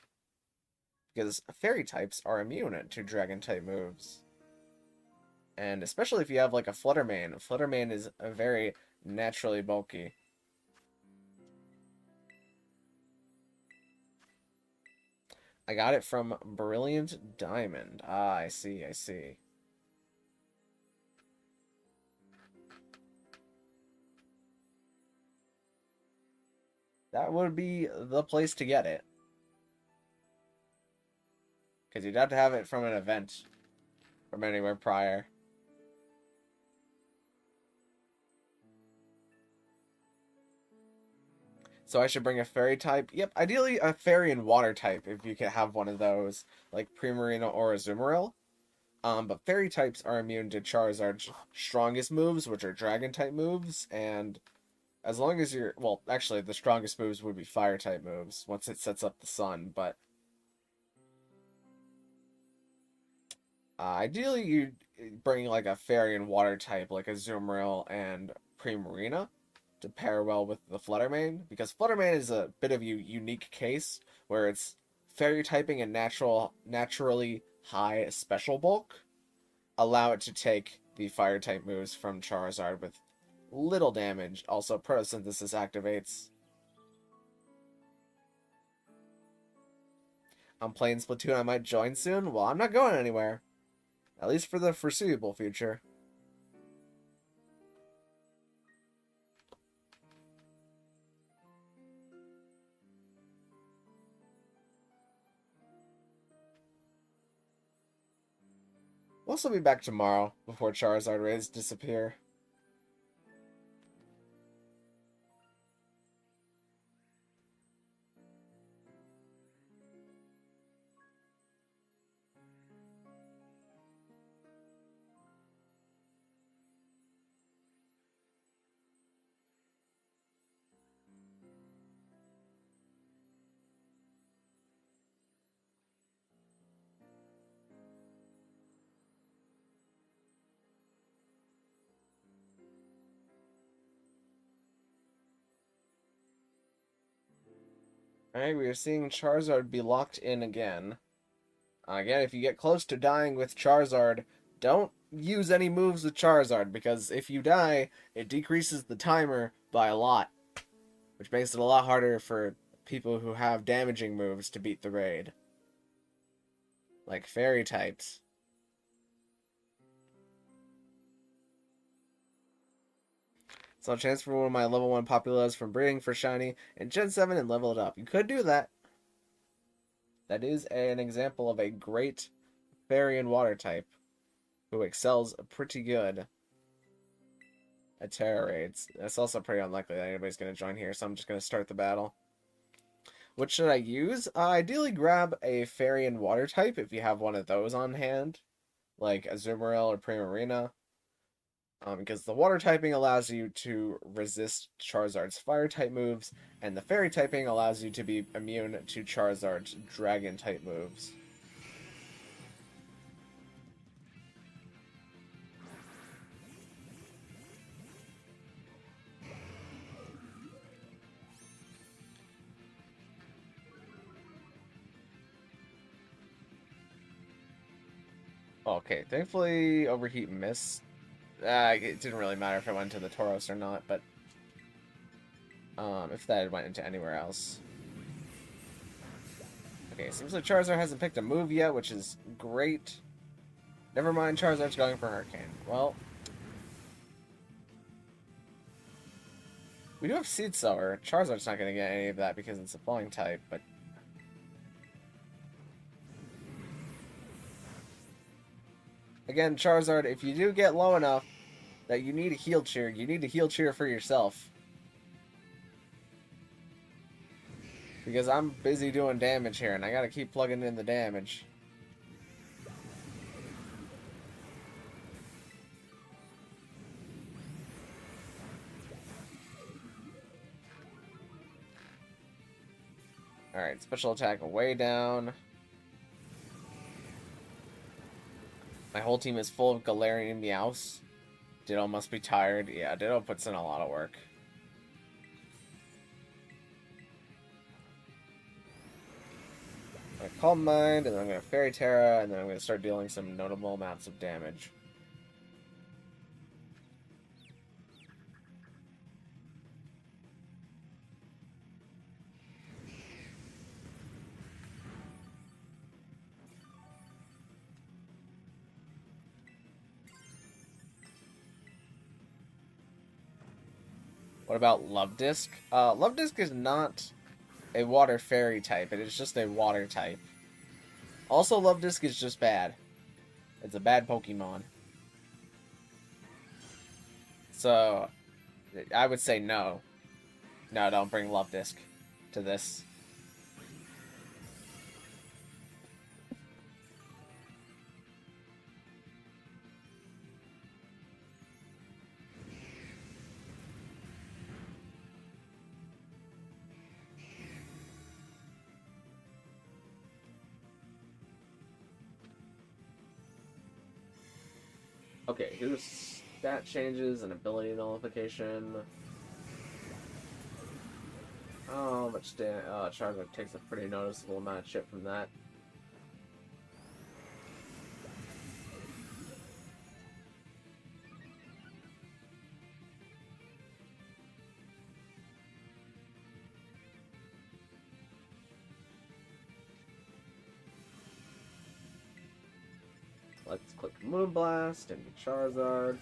Because fairy types are immune to Dragon type moves. And especially if you have like a Fluttermane. Fluttermane is a very naturally bulky. I got it from Brilliant Diamond. Ah, I see, I see. That would be the place to get it. Because you'd have to have it from an event. From anywhere prior. So I should bring a fairy type? Yep, ideally a fairy and water type, if you can have one of those. Like Primarina or Azumarill. But fairy types are immune to Charizard's strongest moves, which are dragon type moves, and as long as you're, well, actually, the strongest moves would be fire type moves once it sets up the sun, but ideally you bring like a fairy and water type, like Azumarill and Primarina, to pair well with the Fluttermane, because Fluttermane is a bit of a unique case where it's fairy typing and naturally high special bulk allow it to take the fire type moves from Charizard with little damage. Also, photosynthesis activates. I'm playing Splatoon. I might join soon. Well, I'm not going anywhere. At least for the foreseeable future. We'll also be back tomorrow before Charizard raids disappear. Alright, we are seeing Charizard be locked in again. Again, if you get close to dying with Charizard, don't use any moves with Charizard, because if you die, it decreases the timer by a lot, which makes it a lot harder for people who have damaging moves to beat the raid. Like fairy types. So I'll transfer one of my level 1 Populas from breeding for Shiny in Gen 7 and level it up. You could do that. That is an example of a great fairy and water type who excels pretty good at Tera raids. It's also pretty unlikely that anybody's going to join here, so I'm just going to start the battle. What should I use? Ideally grab a fairy and water type if you have one of those on hand, like Azumarill or Primarina. Because the water typing allows you to resist Charizard's fire type moves, and the fairy typing allows you to be immune to Charizard's dragon type moves. Okay, thankfully Overheat missed. It didn't really matter if it went to the Tauros or not, but if that had went into anywhere else. Okay, seems like Charizard hasn't picked a move yet, which is great. Never mind, Charizard's going for Hurricane. Well, we do have Seed Sower. Charizard's not going to get any of that because it's a Flying type, but... Again, Charizard, if you do get low enough that you need a Heal Cheer, you need to Heal Cheer for yourself. Because I'm busy doing damage here, and I gotta keep plugging in the damage. Alright, special attack way down. My whole team is full of Galarian Meows. Ditto must be tired. Yeah, Ditto puts in a lot of work. I'm going to Calm Mind, and then I'm going to Fairy Tera, and then I'm going to start dealing some notable amounts of damage. What about Love Disc? Love Disc is not a water fairy type. It is just a water type. Also, Love Disc is just bad. It's a bad Pokemon. So, I would say no. No, don't bring Love Disc to this. Okay, here's stat changes and ability nullification. Oh, much Charizard takes a pretty noticeable amount of chip from that. Let's click Moonblast into Charizard.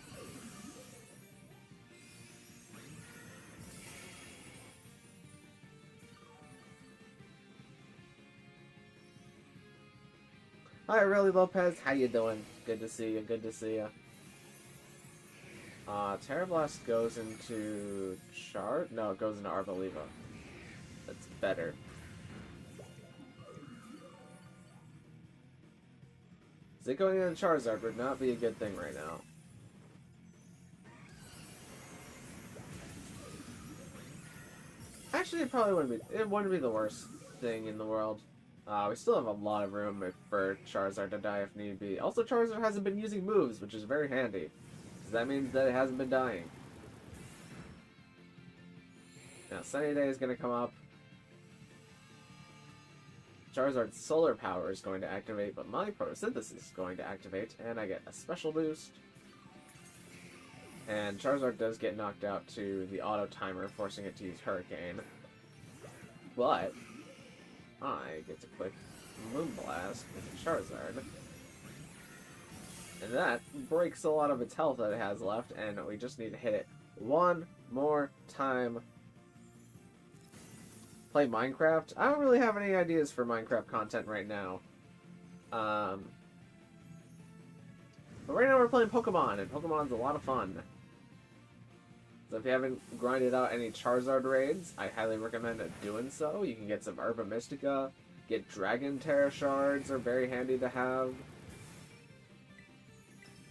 Hi, Really Lopez. How you doing? Good to see you. Good to see you. Tera Blast goes into No, it goes into Arboliva. That's better. So going into Charizard would not be a good thing right now. Actually, it probably wouldn't be. It wouldn't be the worst thing in the world. We still have a lot of room for Charizard to die if need be. Also, Charizard hasn't been using moves, which is very handy. Because that means that it hasn't been dying. Now, Sunny Day is going to come up. Charizard's Solar Power is going to activate, but my Photosynthesis is going to activate, and I get a special boost. And Charizard does get knocked out to the auto timer, forcing it to use Hurricane. But I get to click Moonblast with Charizard. And that breaks a lot of its health that it has left, and we just need to hit it one more time. Play Minecraft? I don't really have any ideas for Minecraft content right now. But right now we're playing Pokemon, and Pokemon's a lot of fun. So if you haven't grinded out any Charizard raids, I highly recommend doing so. You can get some Herba Mystica, get Dragon Tera shards are very handy to have.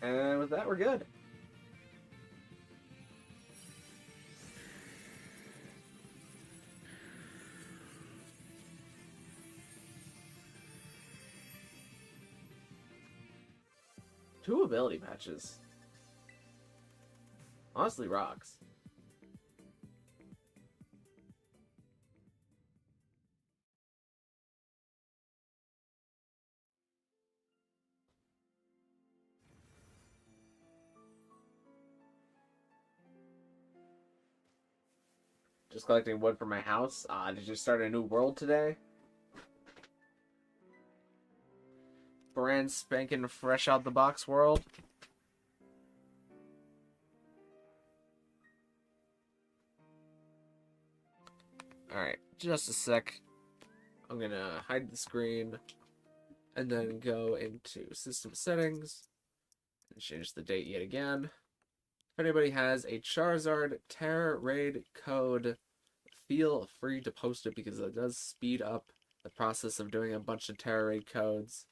And with that, we're good. Two ability patches. Honestly, rocks. Just collecting wood for my house. Did you start a new world today? Brand spanking fresh out the box world. Alright, just a sec. I'm gonna hide the screen and then go into system settings and change the date yet again. If anybody has a Charizard Tera raid code, feel free to post it because it does speed up the process of doing a bunch of Tera raid codes.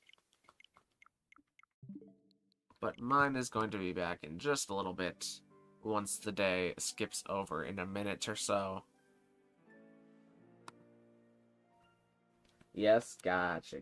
But mine is going to be back in just a little bit once the day skips over in a minute or so. Yes, gotcha.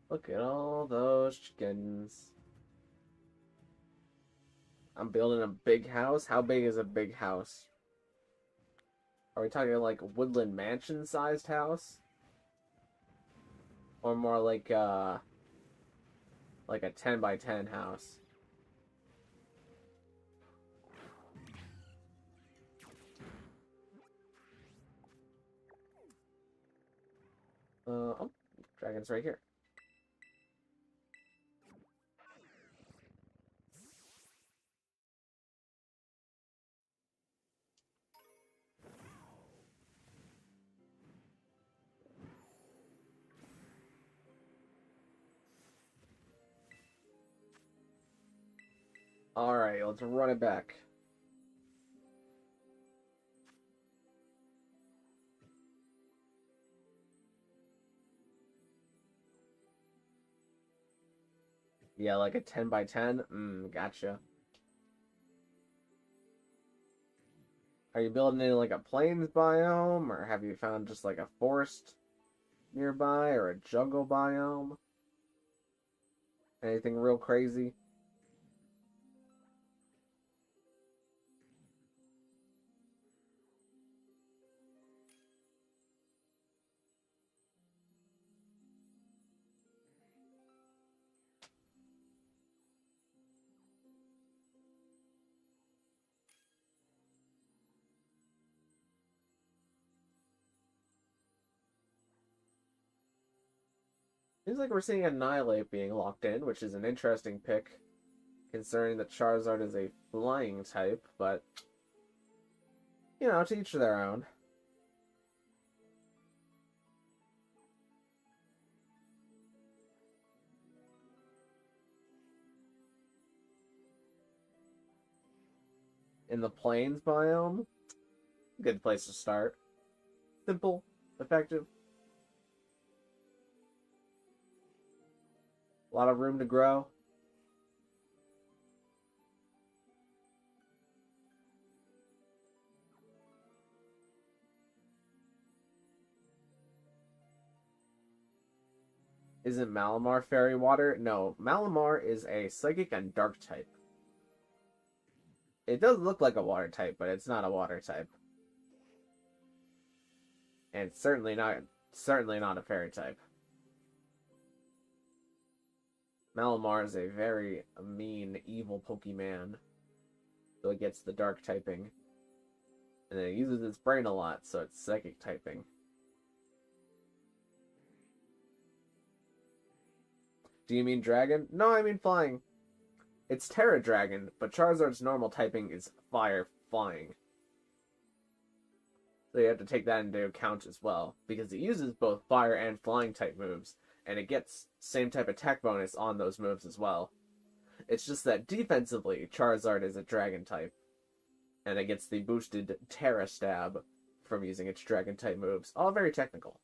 Look at all those chickens. I'm building a big house. How big is a big house? Are we talking like a woodland mansion sized house? Or more like a 10 by 10 house? Oh, dragon's right here. Alright, let's run it back. Yeah, like a 10 by 10? Gotcha. Are you building in like a plains biome, or have you found just like a forest nearby, or a jungle biome? Anything real crazy? Seems like we're seeing Annihilate being locked in, which is an interesting pick, considering that Charizard is a flying type, but, you know, to each their own. In the plains biome, good place to start. Simple, effective. A lot of room to grow. Isn't Malamar fairy water? No, Malamar is a psychic and dark type. It does look like a water type, but it's not a water type. And it's certainly not a fairy type. Malamar is a very mean, evil Pokemon. So it gets the dark typing. And then it uses its brain a lot, so it's psychic typing. Do you mean dragon? No, I mean flying. It's Tera Dragon, but Charizard's normal typing is fire flying. So you have to take that into account as well, because it uses both fire and flying type moves, and it gets same type attack bonus on those moves as well. It's just that defensively, Charizard is a dragon type, and it gets the boosted Tera Stab from using its dragon type moves. All very technical.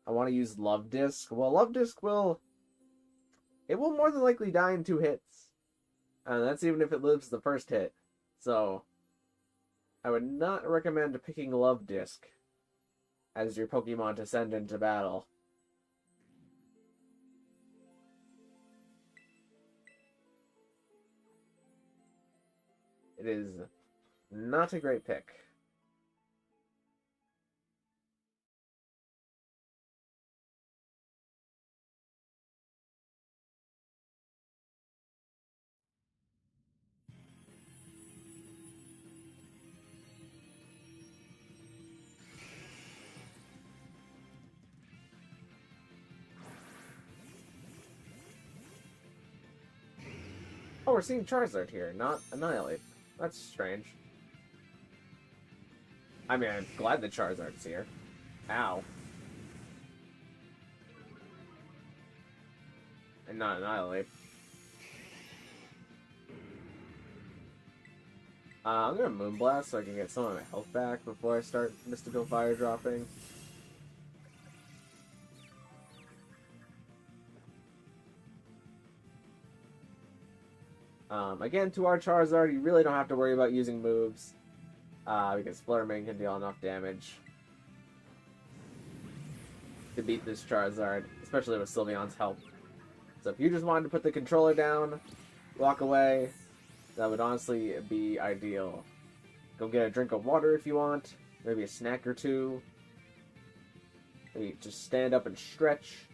I want to use Love Disc. Well, Love Disc will more than likely die in 2 hits. And that's even if it lives the first hit. So, I would not recommend picking Love Disc as your Pokemon to send into battle. It is not a great pick. Oh, we're seeing Charizard here, not Annihilate. That's strange. I mean, I'm glad that Charizard's here. Ow. And not Annihilate. I'm gonna Moonblast so I can get some of my health back before I start Mystical Fire dropping. Again, to our Charizard, you really don't have to worry about using moves, because Flurming can deal enough damage to beat this Charizard, especially with Sylveon's help. So if you just wanted to put the controller down, walk away, that would honestly be ideal. Go get a drink of water if you want, maybe a snack or two. Maybe just stand up and stretch.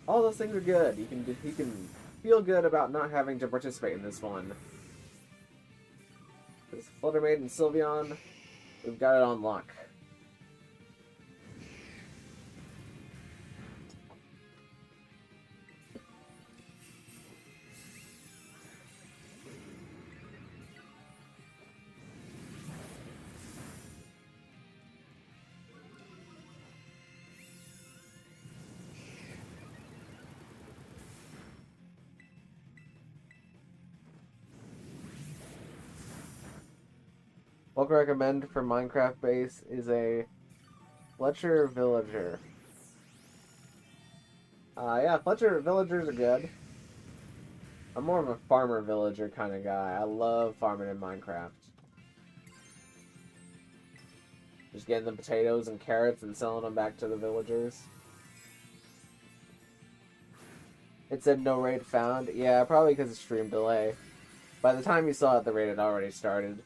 All those things are good. You can feel good about not having to participate in this one. This Flutter Mane and Sylveon, we've got it on lock. What I recommend for Minecraft base is a Fletcher Villager. Yeah, Fletcher Villagers are good. I'm more of a farmer villager kind of guy. I love farming in Minecraft. Just getting the potatoes and carrots and selling them back to the villagers. It said no raid found. Yeah, probably because of stream delay. By the time you saw it, the raid had already started.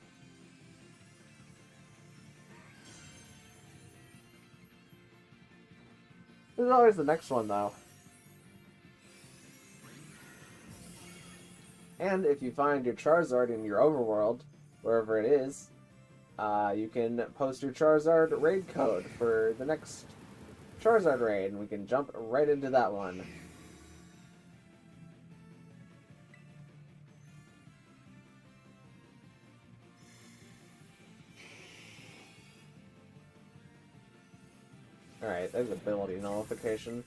There's always the next one, though. And if you find your Charizard in your overworld, wherever it is, you can post your Charizard raid code for the next Charizard raid, and we can jump right into that one. Alright, there's ability nullification.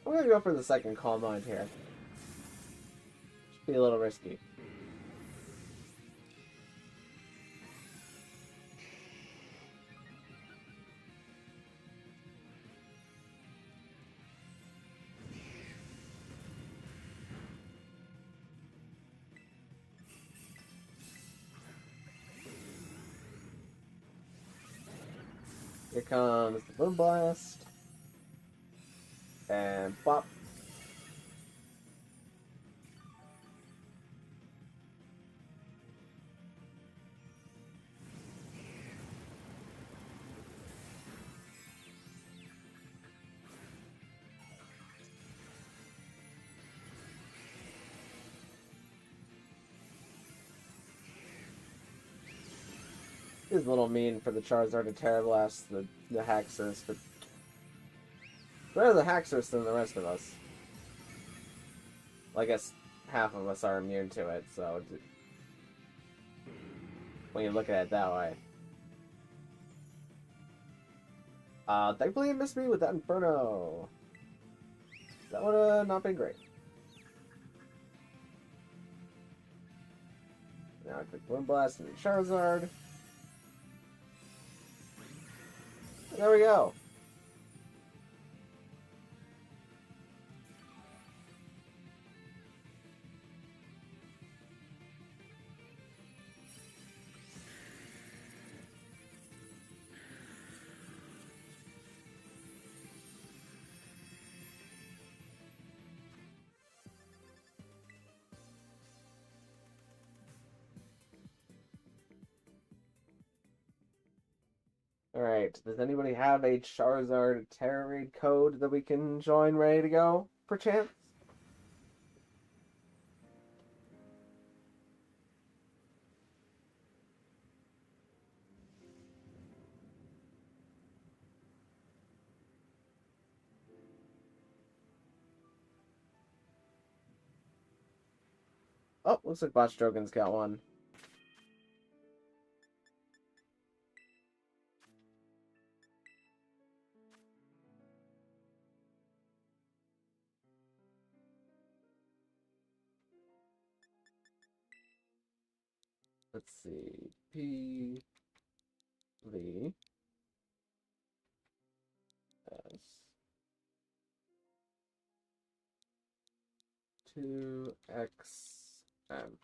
I'm gonna go for the second Calm Mind here. Should be a little risky. Here comes the Moonblast. And bop. He's a little mean for the Charizard to Tera Blast the Haxorus, but better the Haxorus than the rest of us. Well, I guess half of us are immune to it, so... when you look at it that way. Thankfully it missed me with that Inferno. That would have not been great. Now I click Wind Blast and Charizard. And there we go. Alright, does anybody have a Charizard Tera raid code that we can join ready to go, perchance? Oh, looks like Botchstrogan's got one. Let's see. P V S 2X M.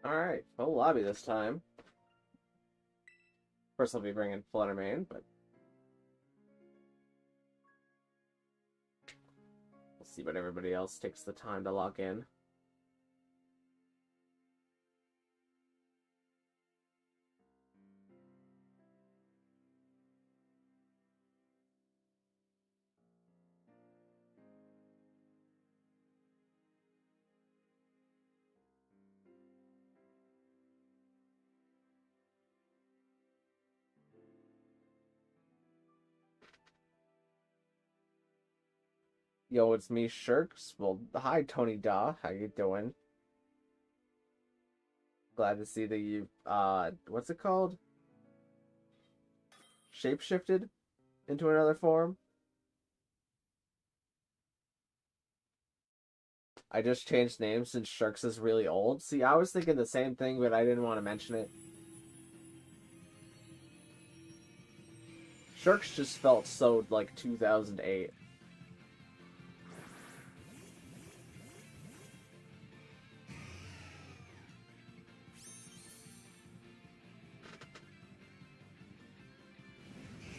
Alright, full lobby this time. First I'll be bringing Fluttermane, but we'll see what everybody else takes the time to lock in. Yo, it's me, Shirks. Well, hi, Tony Da. How you doing? Glad to see that you've, what's it called? Shapeshifted into another form? I just changed names since Shirks is really old. See, I was thinking the same thing, but I didn't want to mention it. Shirks just felt so, like, 2008.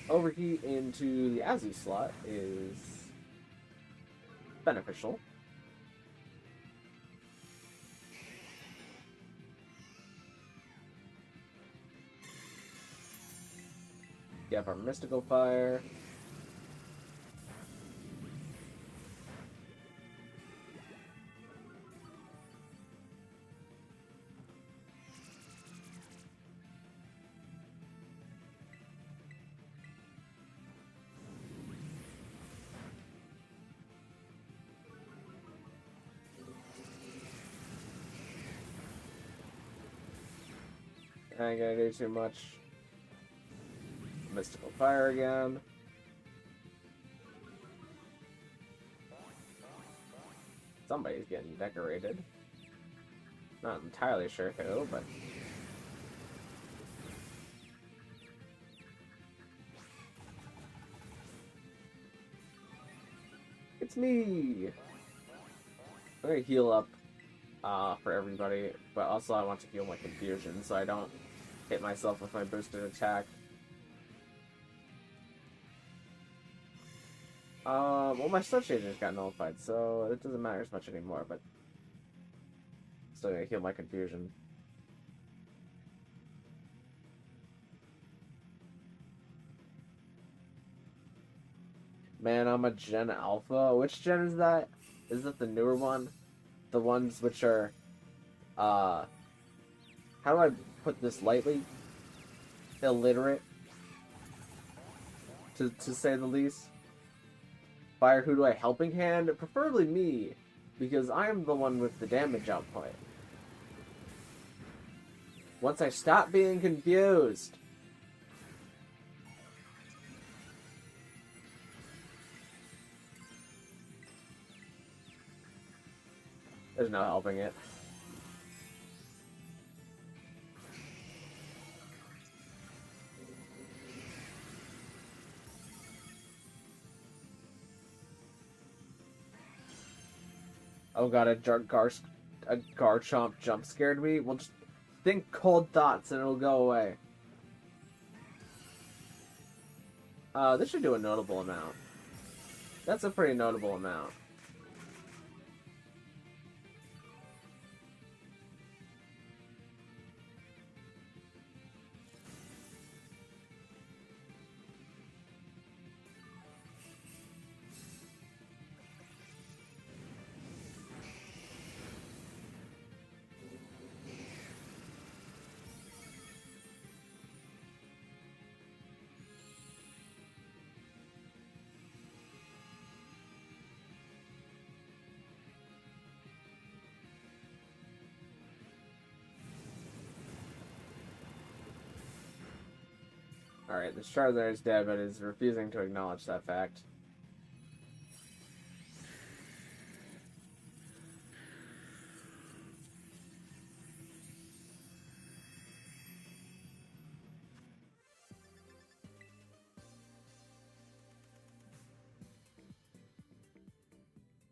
Overheat into the Azzy slot is beneficial. You have our Mystical Fire. I ain't gonna do too much. Mystical Fire again. Somebody's getting decorated. Not entirely sure who, but... It's me! I'm gonna heal up for everybody, but also I want to heal my confusion so I don't hit myself with my boosted attack. Well, my stun shade just got nullified, so it doesn't matter as much anymore, but still gonna heal my confusion. Man, I'm a Gen Alpha. Which gen is that? Is that the newer one? The ones which are, how do I put this lightly? Illiterate, to say the least. Fire, who do I helping hand? Preferably me, because I am the one with the damage output. Once I stop being confused. There's no helping it. Oh god, a Garchomp jump scared me. Well, just think cold thoughts and it'll go away. This should do a notable amount. That's a pretty notable amount. Alright, the Charizard is dead, but is refusing to acknowledge that fact.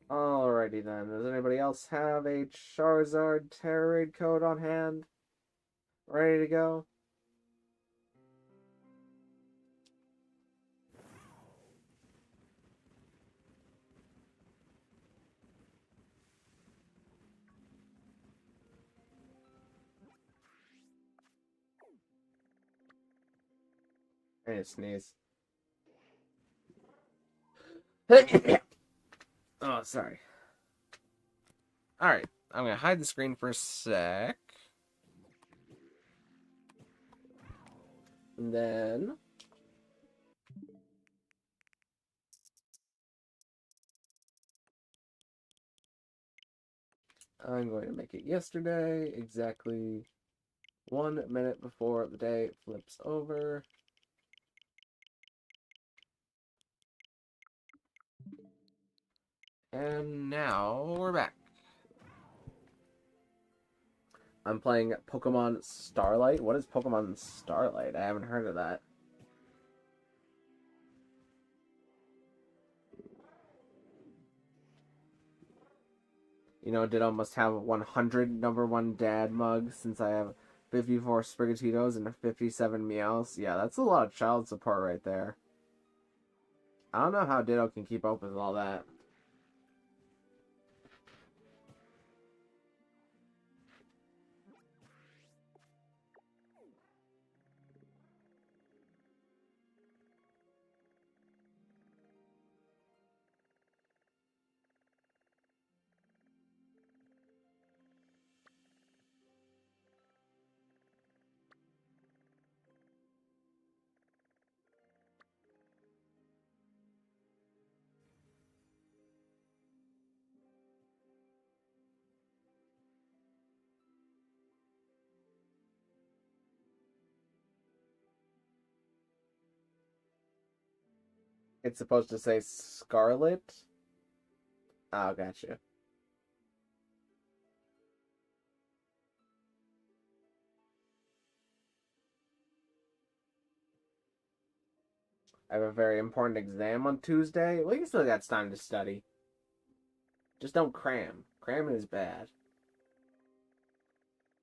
Alrighty then, does anybody else have a Charizard Tera raid code on hand? Ready to go? I need to sneeze. Oh, sorry. Alright, I'm gonna hide the screen for a sec. And then... I'm going to make it yesterday, exactly 1 minute before the day flips over. And now we're back. I'm playing Pokemon Starlight. What is Pokemon Starlight? I haven't heard of that. You know, did almost have 100 number one dad mugs since I have 54 Sprigatitos and 57 Meows. Yeah, that's a lot of child support right there. I don't know how Ditto can keep up with all that. It's supposed to say Scarlet? Oh, gotcha. I have a very important exam on Tuesday. Well, you still got time to study. Just don't cram. Cramming is bad.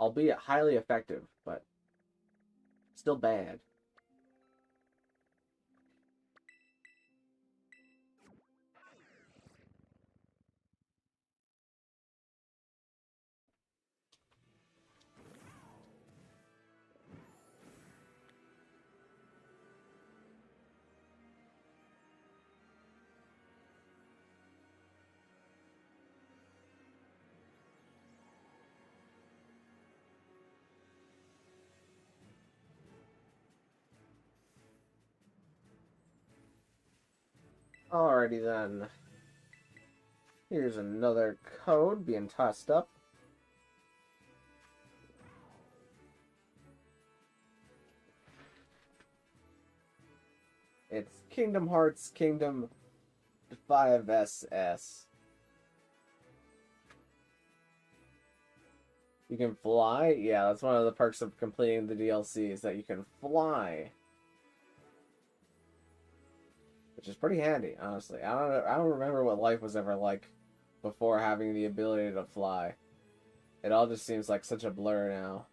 albeit highly effective, but still bad. Alrighty then. Here's another code being tossed up. It's Kingdom Hearts Kingdom 5SS. You can fly? Yeah, that's one of the perks of completing the DLC is that you can fly. Which is pretty handy, honestly. I don't remember what life was ever like before having the ability to fly. It all just seems like such a blur now.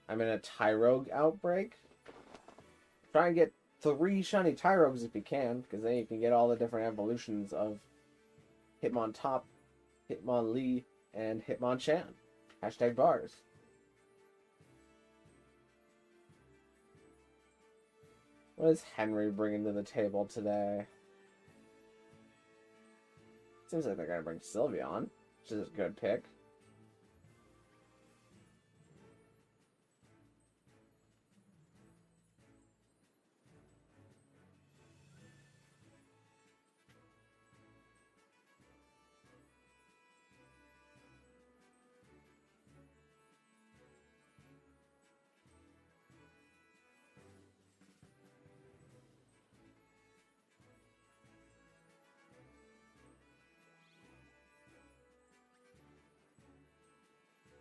I'm in a Tyrogue outbreak. Try and get 3 shiny Tyrogues if you can, because then you can get all the different evolutions of Hitmontop, Hitmonlee, and Hitmonchan. Hashtag bars. What is Henry bringing to the table today? Seems like they're going to bring Sylveon, which is a good pick.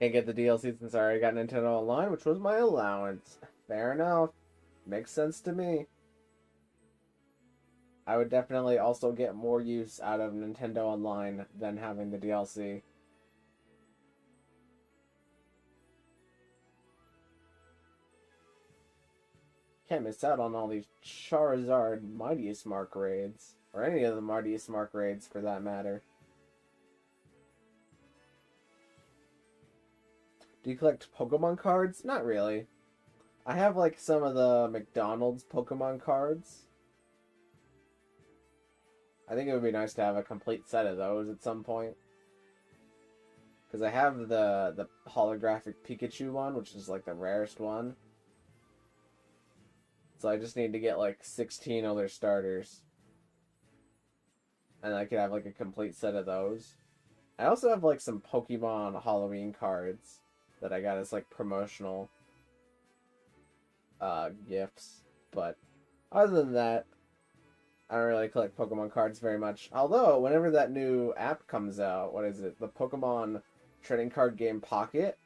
Can't get the DLC since I already got Nintendo Online, which was my allowance. Fair enough. Makes sense to me. I would definitely also get more use out of Nintendo Online than having the DLC. Can't miss out on all these Charizard Mightiest Mark raids. Or any of the Mightiest Mark raids, for that matter. Do you collect Pokemon cards? Not really. I have, like, some of the McDonald's Pokemon cards. I think it would be nice to have a complete set of those at some point. Because I have the holographic Pikachu one, which is, like, the rarest one. So I just need to get, like, 16 other starters. And I could have, like, a complete set of those. I also have, like, some Pokemon Halloween cards that I got as, like, promotional gifts. But other than that, I don't really collect Pokemon cards very much. Although, whenever that new app comes out, what is it? The Pokemon Trading Card Game Pocket?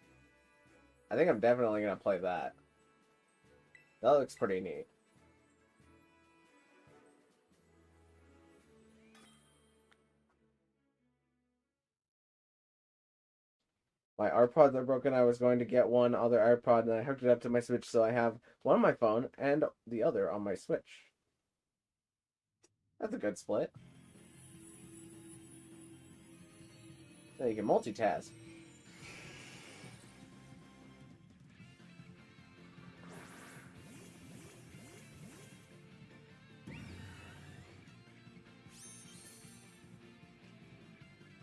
I think I'm definitely going to play that. That looks pretty neat. My AirPods are broken. I was going to get one other AirPod, and I hooked it up to my Switch, so I have one on my phone and the other on my Switch. That's a good split. So you can multitask.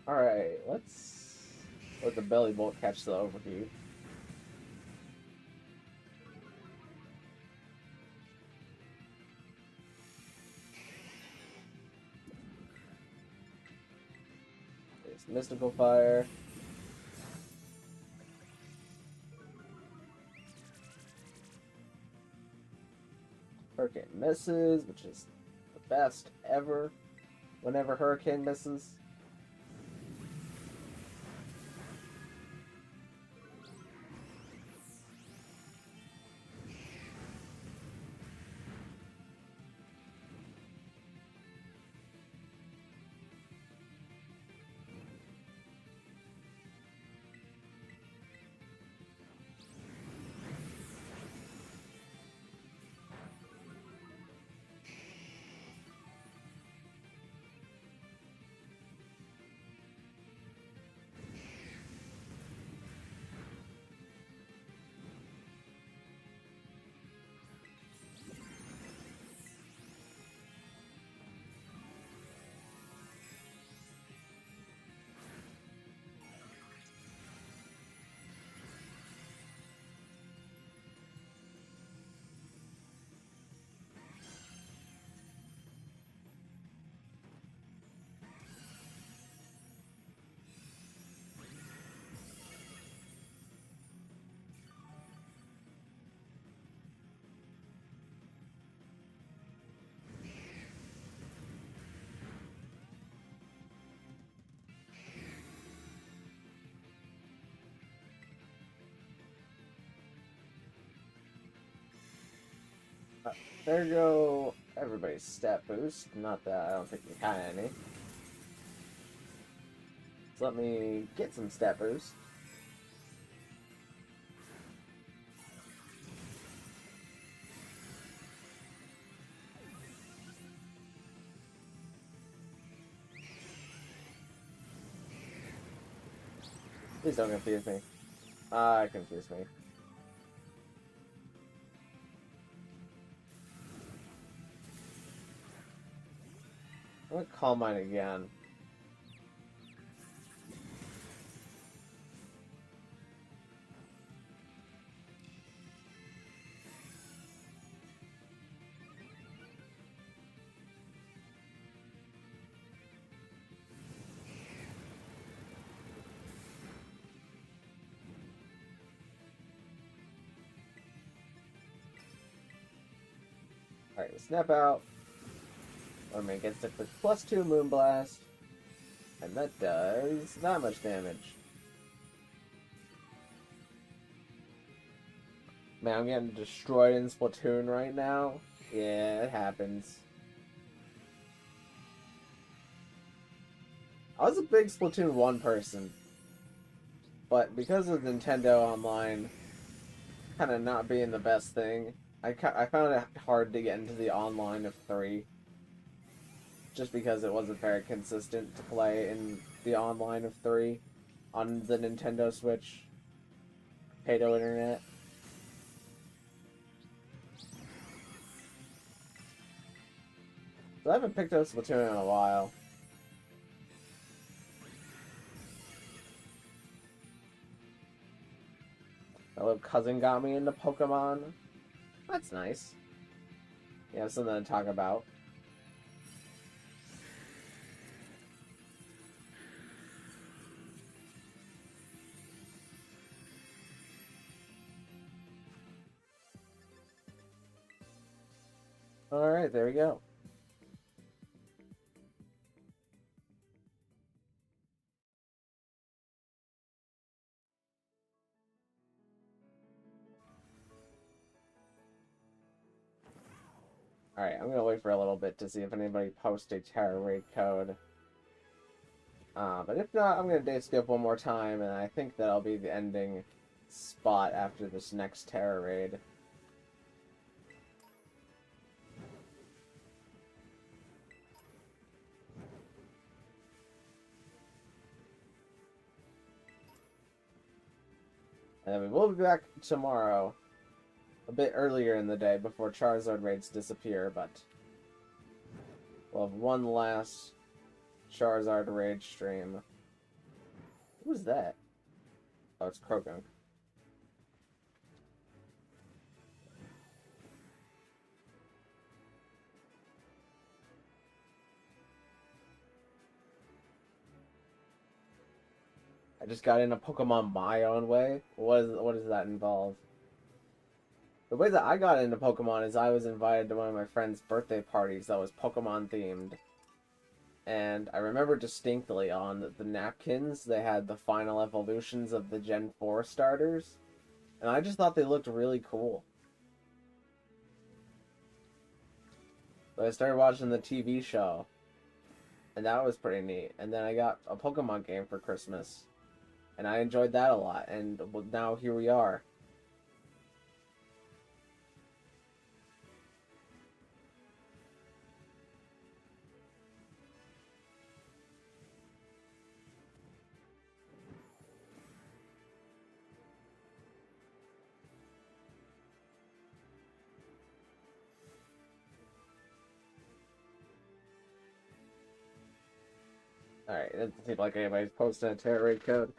Alright, let's let the belly bolt catch the overheat. There's Mystical Fire. Hurricane misses, which is the best ever whenever Hurricane misses. There go everybody's stat boost. Not that I don't think we had any. So let me get some stat boost. Please don't confuse me. Confuse me. I'm gonna call mine again. Alright, snap out. Orman gets the +2 Moonblast. And that does not much damage. Man, I'm getting destroyed in Splatoon right now. Yeah, it happens. I was a big Splatoon 1 person. But because of Nintendo Online kind of not being the best thing, I found it hard to get into the online of 3. Just because it wasn't very consistent to play in the online of 3 on the Nintendo Switch Pay-to internet. So I haven't picked up Splatoon in a while. My little cousin got me into Pokemon. That's nice. You have something to talk about. Alright, there we go. Alright, I'm gonna wait for a little bit to see if anybody posts a Tera raid code. But if not, I'm gonna day skip one more time, and I think that'll be the ending spot after this next Tera raid. And then we will be back tomorrow, a bit earlier in the day, before Charizard raids disappear, but we'll have one last Charizard raid stream. Who's that? Oh, it's Croagunk. I just got into Pokemon my own way. What does that involve? The way that I got into Pokemon is I was invited to one of my friend's birthday parties that was Pokemon themed. And I remember distinctly on the napkins they had the final evolutions of the Gen 4 starters. And I just thought they looked really cool. So I started watching the TV show. And that was pretty neat. And then I got a Pokemon game for Christmas. And I enjoyed that a lot, and now here we are. Alright, it doesn't seem like anybody's posting a Tera raid code.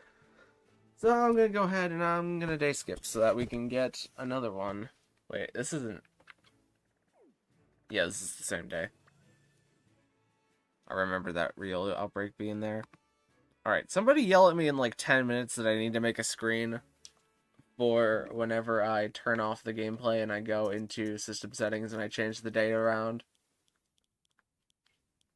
So I'm gonna go ahead and I'm gonna day skip so that we can get another one. Wait, this isn't... Yeah, this is the same day. I remember that real outbreak being there. Alright, somebody yell at me in like 10 minutes that I need to make a screen for whenever I turn off the gameplay and I go into system settings and I change the data around.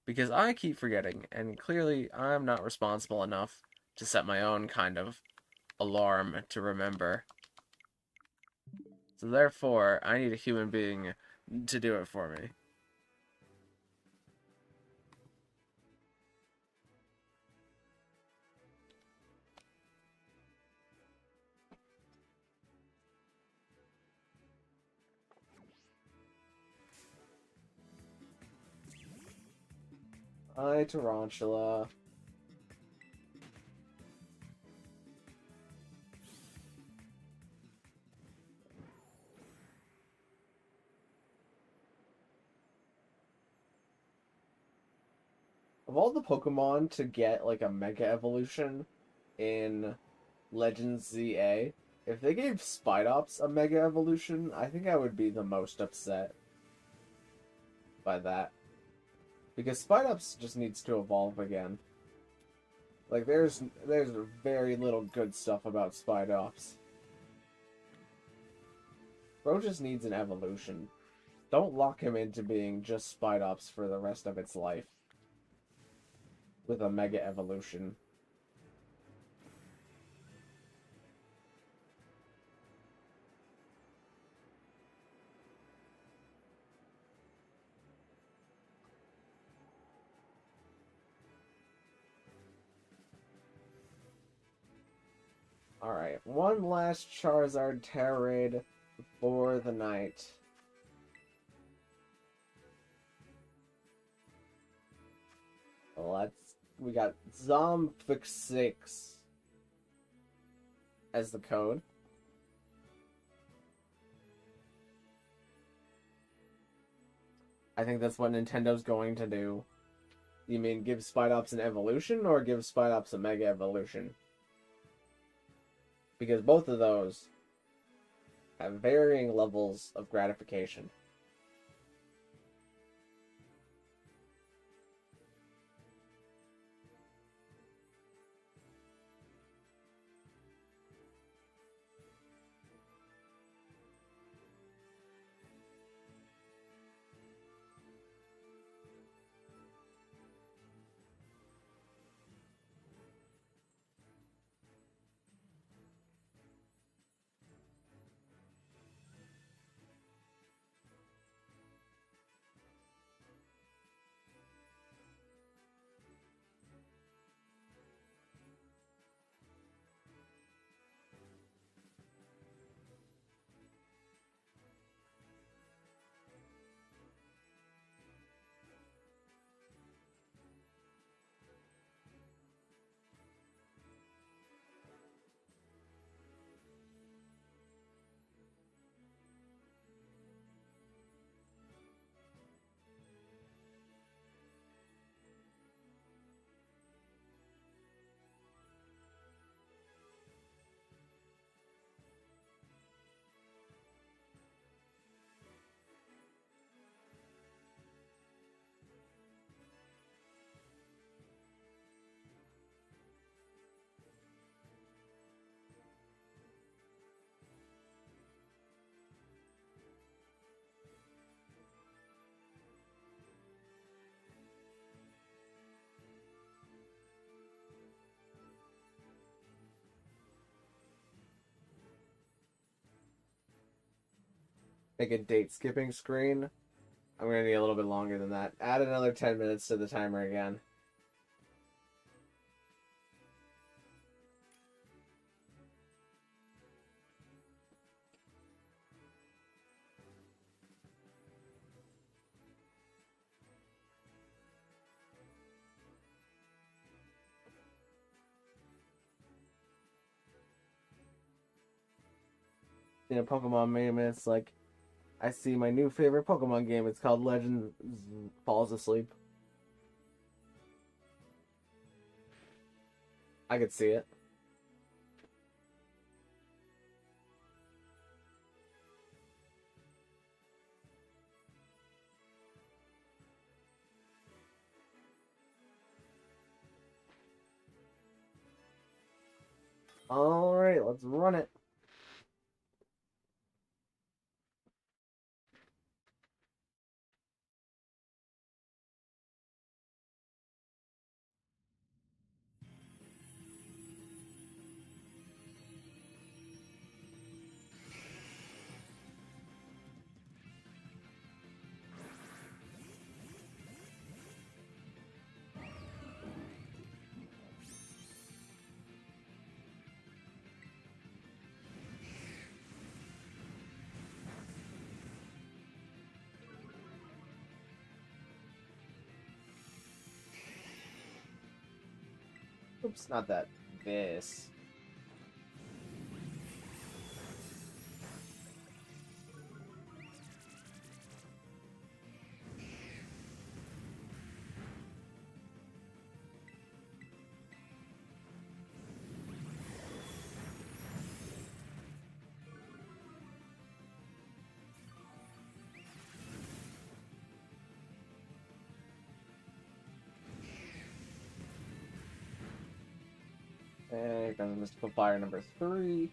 Because I keep forgetting, and clearly I'm not responsible enough to set my own kind of alarm to remember. So therefore, I need a human being to do it for me. Hi, Tarantula. Of all the Pokemon to get like a Mega Evolution in Legends ZA, if they gave Spidops a Mega Evolution, I think I would be the most upset by that. Because Spidops just needs to evolve again. Like there's very little good stuff about Spidops. Bro just needs an evolution. Don't lock him into being just Spidops for the rest of its life. With a Mega Evolution. Alright, one last Charizard Tera raid for the night. We got Zombfix6 as the code. I think that's what Nintendo's going to do. You mean give Spidops an evolution or give Spidops a Mega Evolution? Because both of those have varying levels of gratification. Make a date skipping screen. I'm gonna need a little bit longer than that. Add another 10 minutes to the timer again. In a Pokemon meme, it's like, I see my new favorite Pokemon game. It's called Legends Falls Asleep. I could see it. Alright, let's run it. Oops, not that. This. Here comes Mystical Fire number 3.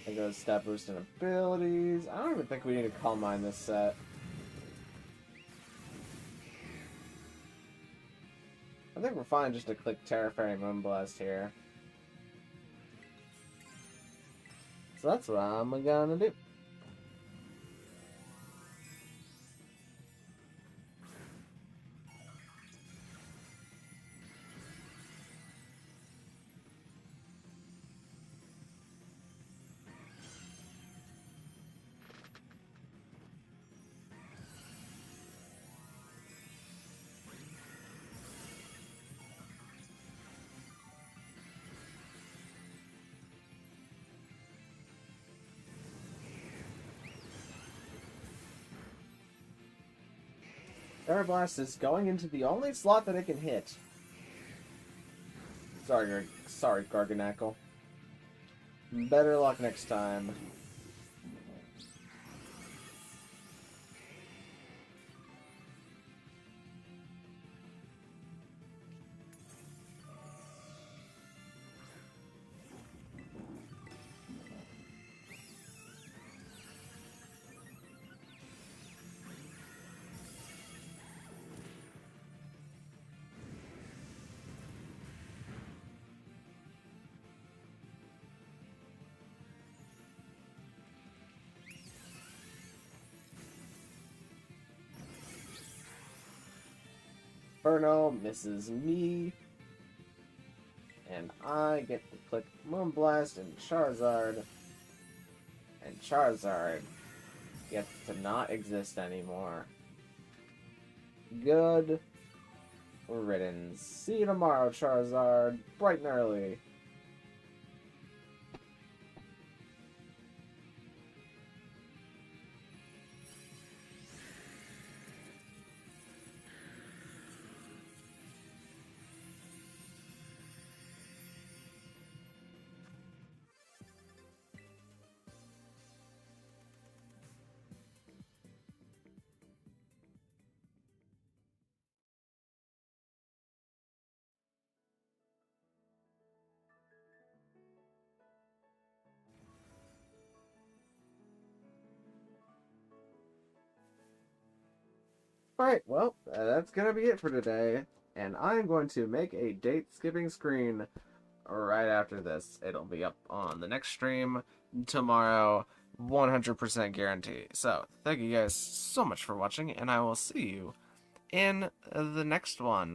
There goes stat boost and abilities. I don't even think we need to Calm Mind this set. I think we're fine just to click Tera Fairy Moonblast here. So that's what I'm gonna do. Air Blast is going into the only slot that it can hit. Sorry, Garganackle. Better luck next time. Inferno misses me. And I get to click Moonblast and Charizard. And Charizard gets to not exist anymore. Good riddance. See you tomorrow, Charizard. Bright and early. Alright, well, that's gonna be it for today. And I'm going to make a date skipping screen right after this. It'll be up on the next stream tomorrow, 100% guarantee. So, thank you guys so much for watching, and I will see you in the next one.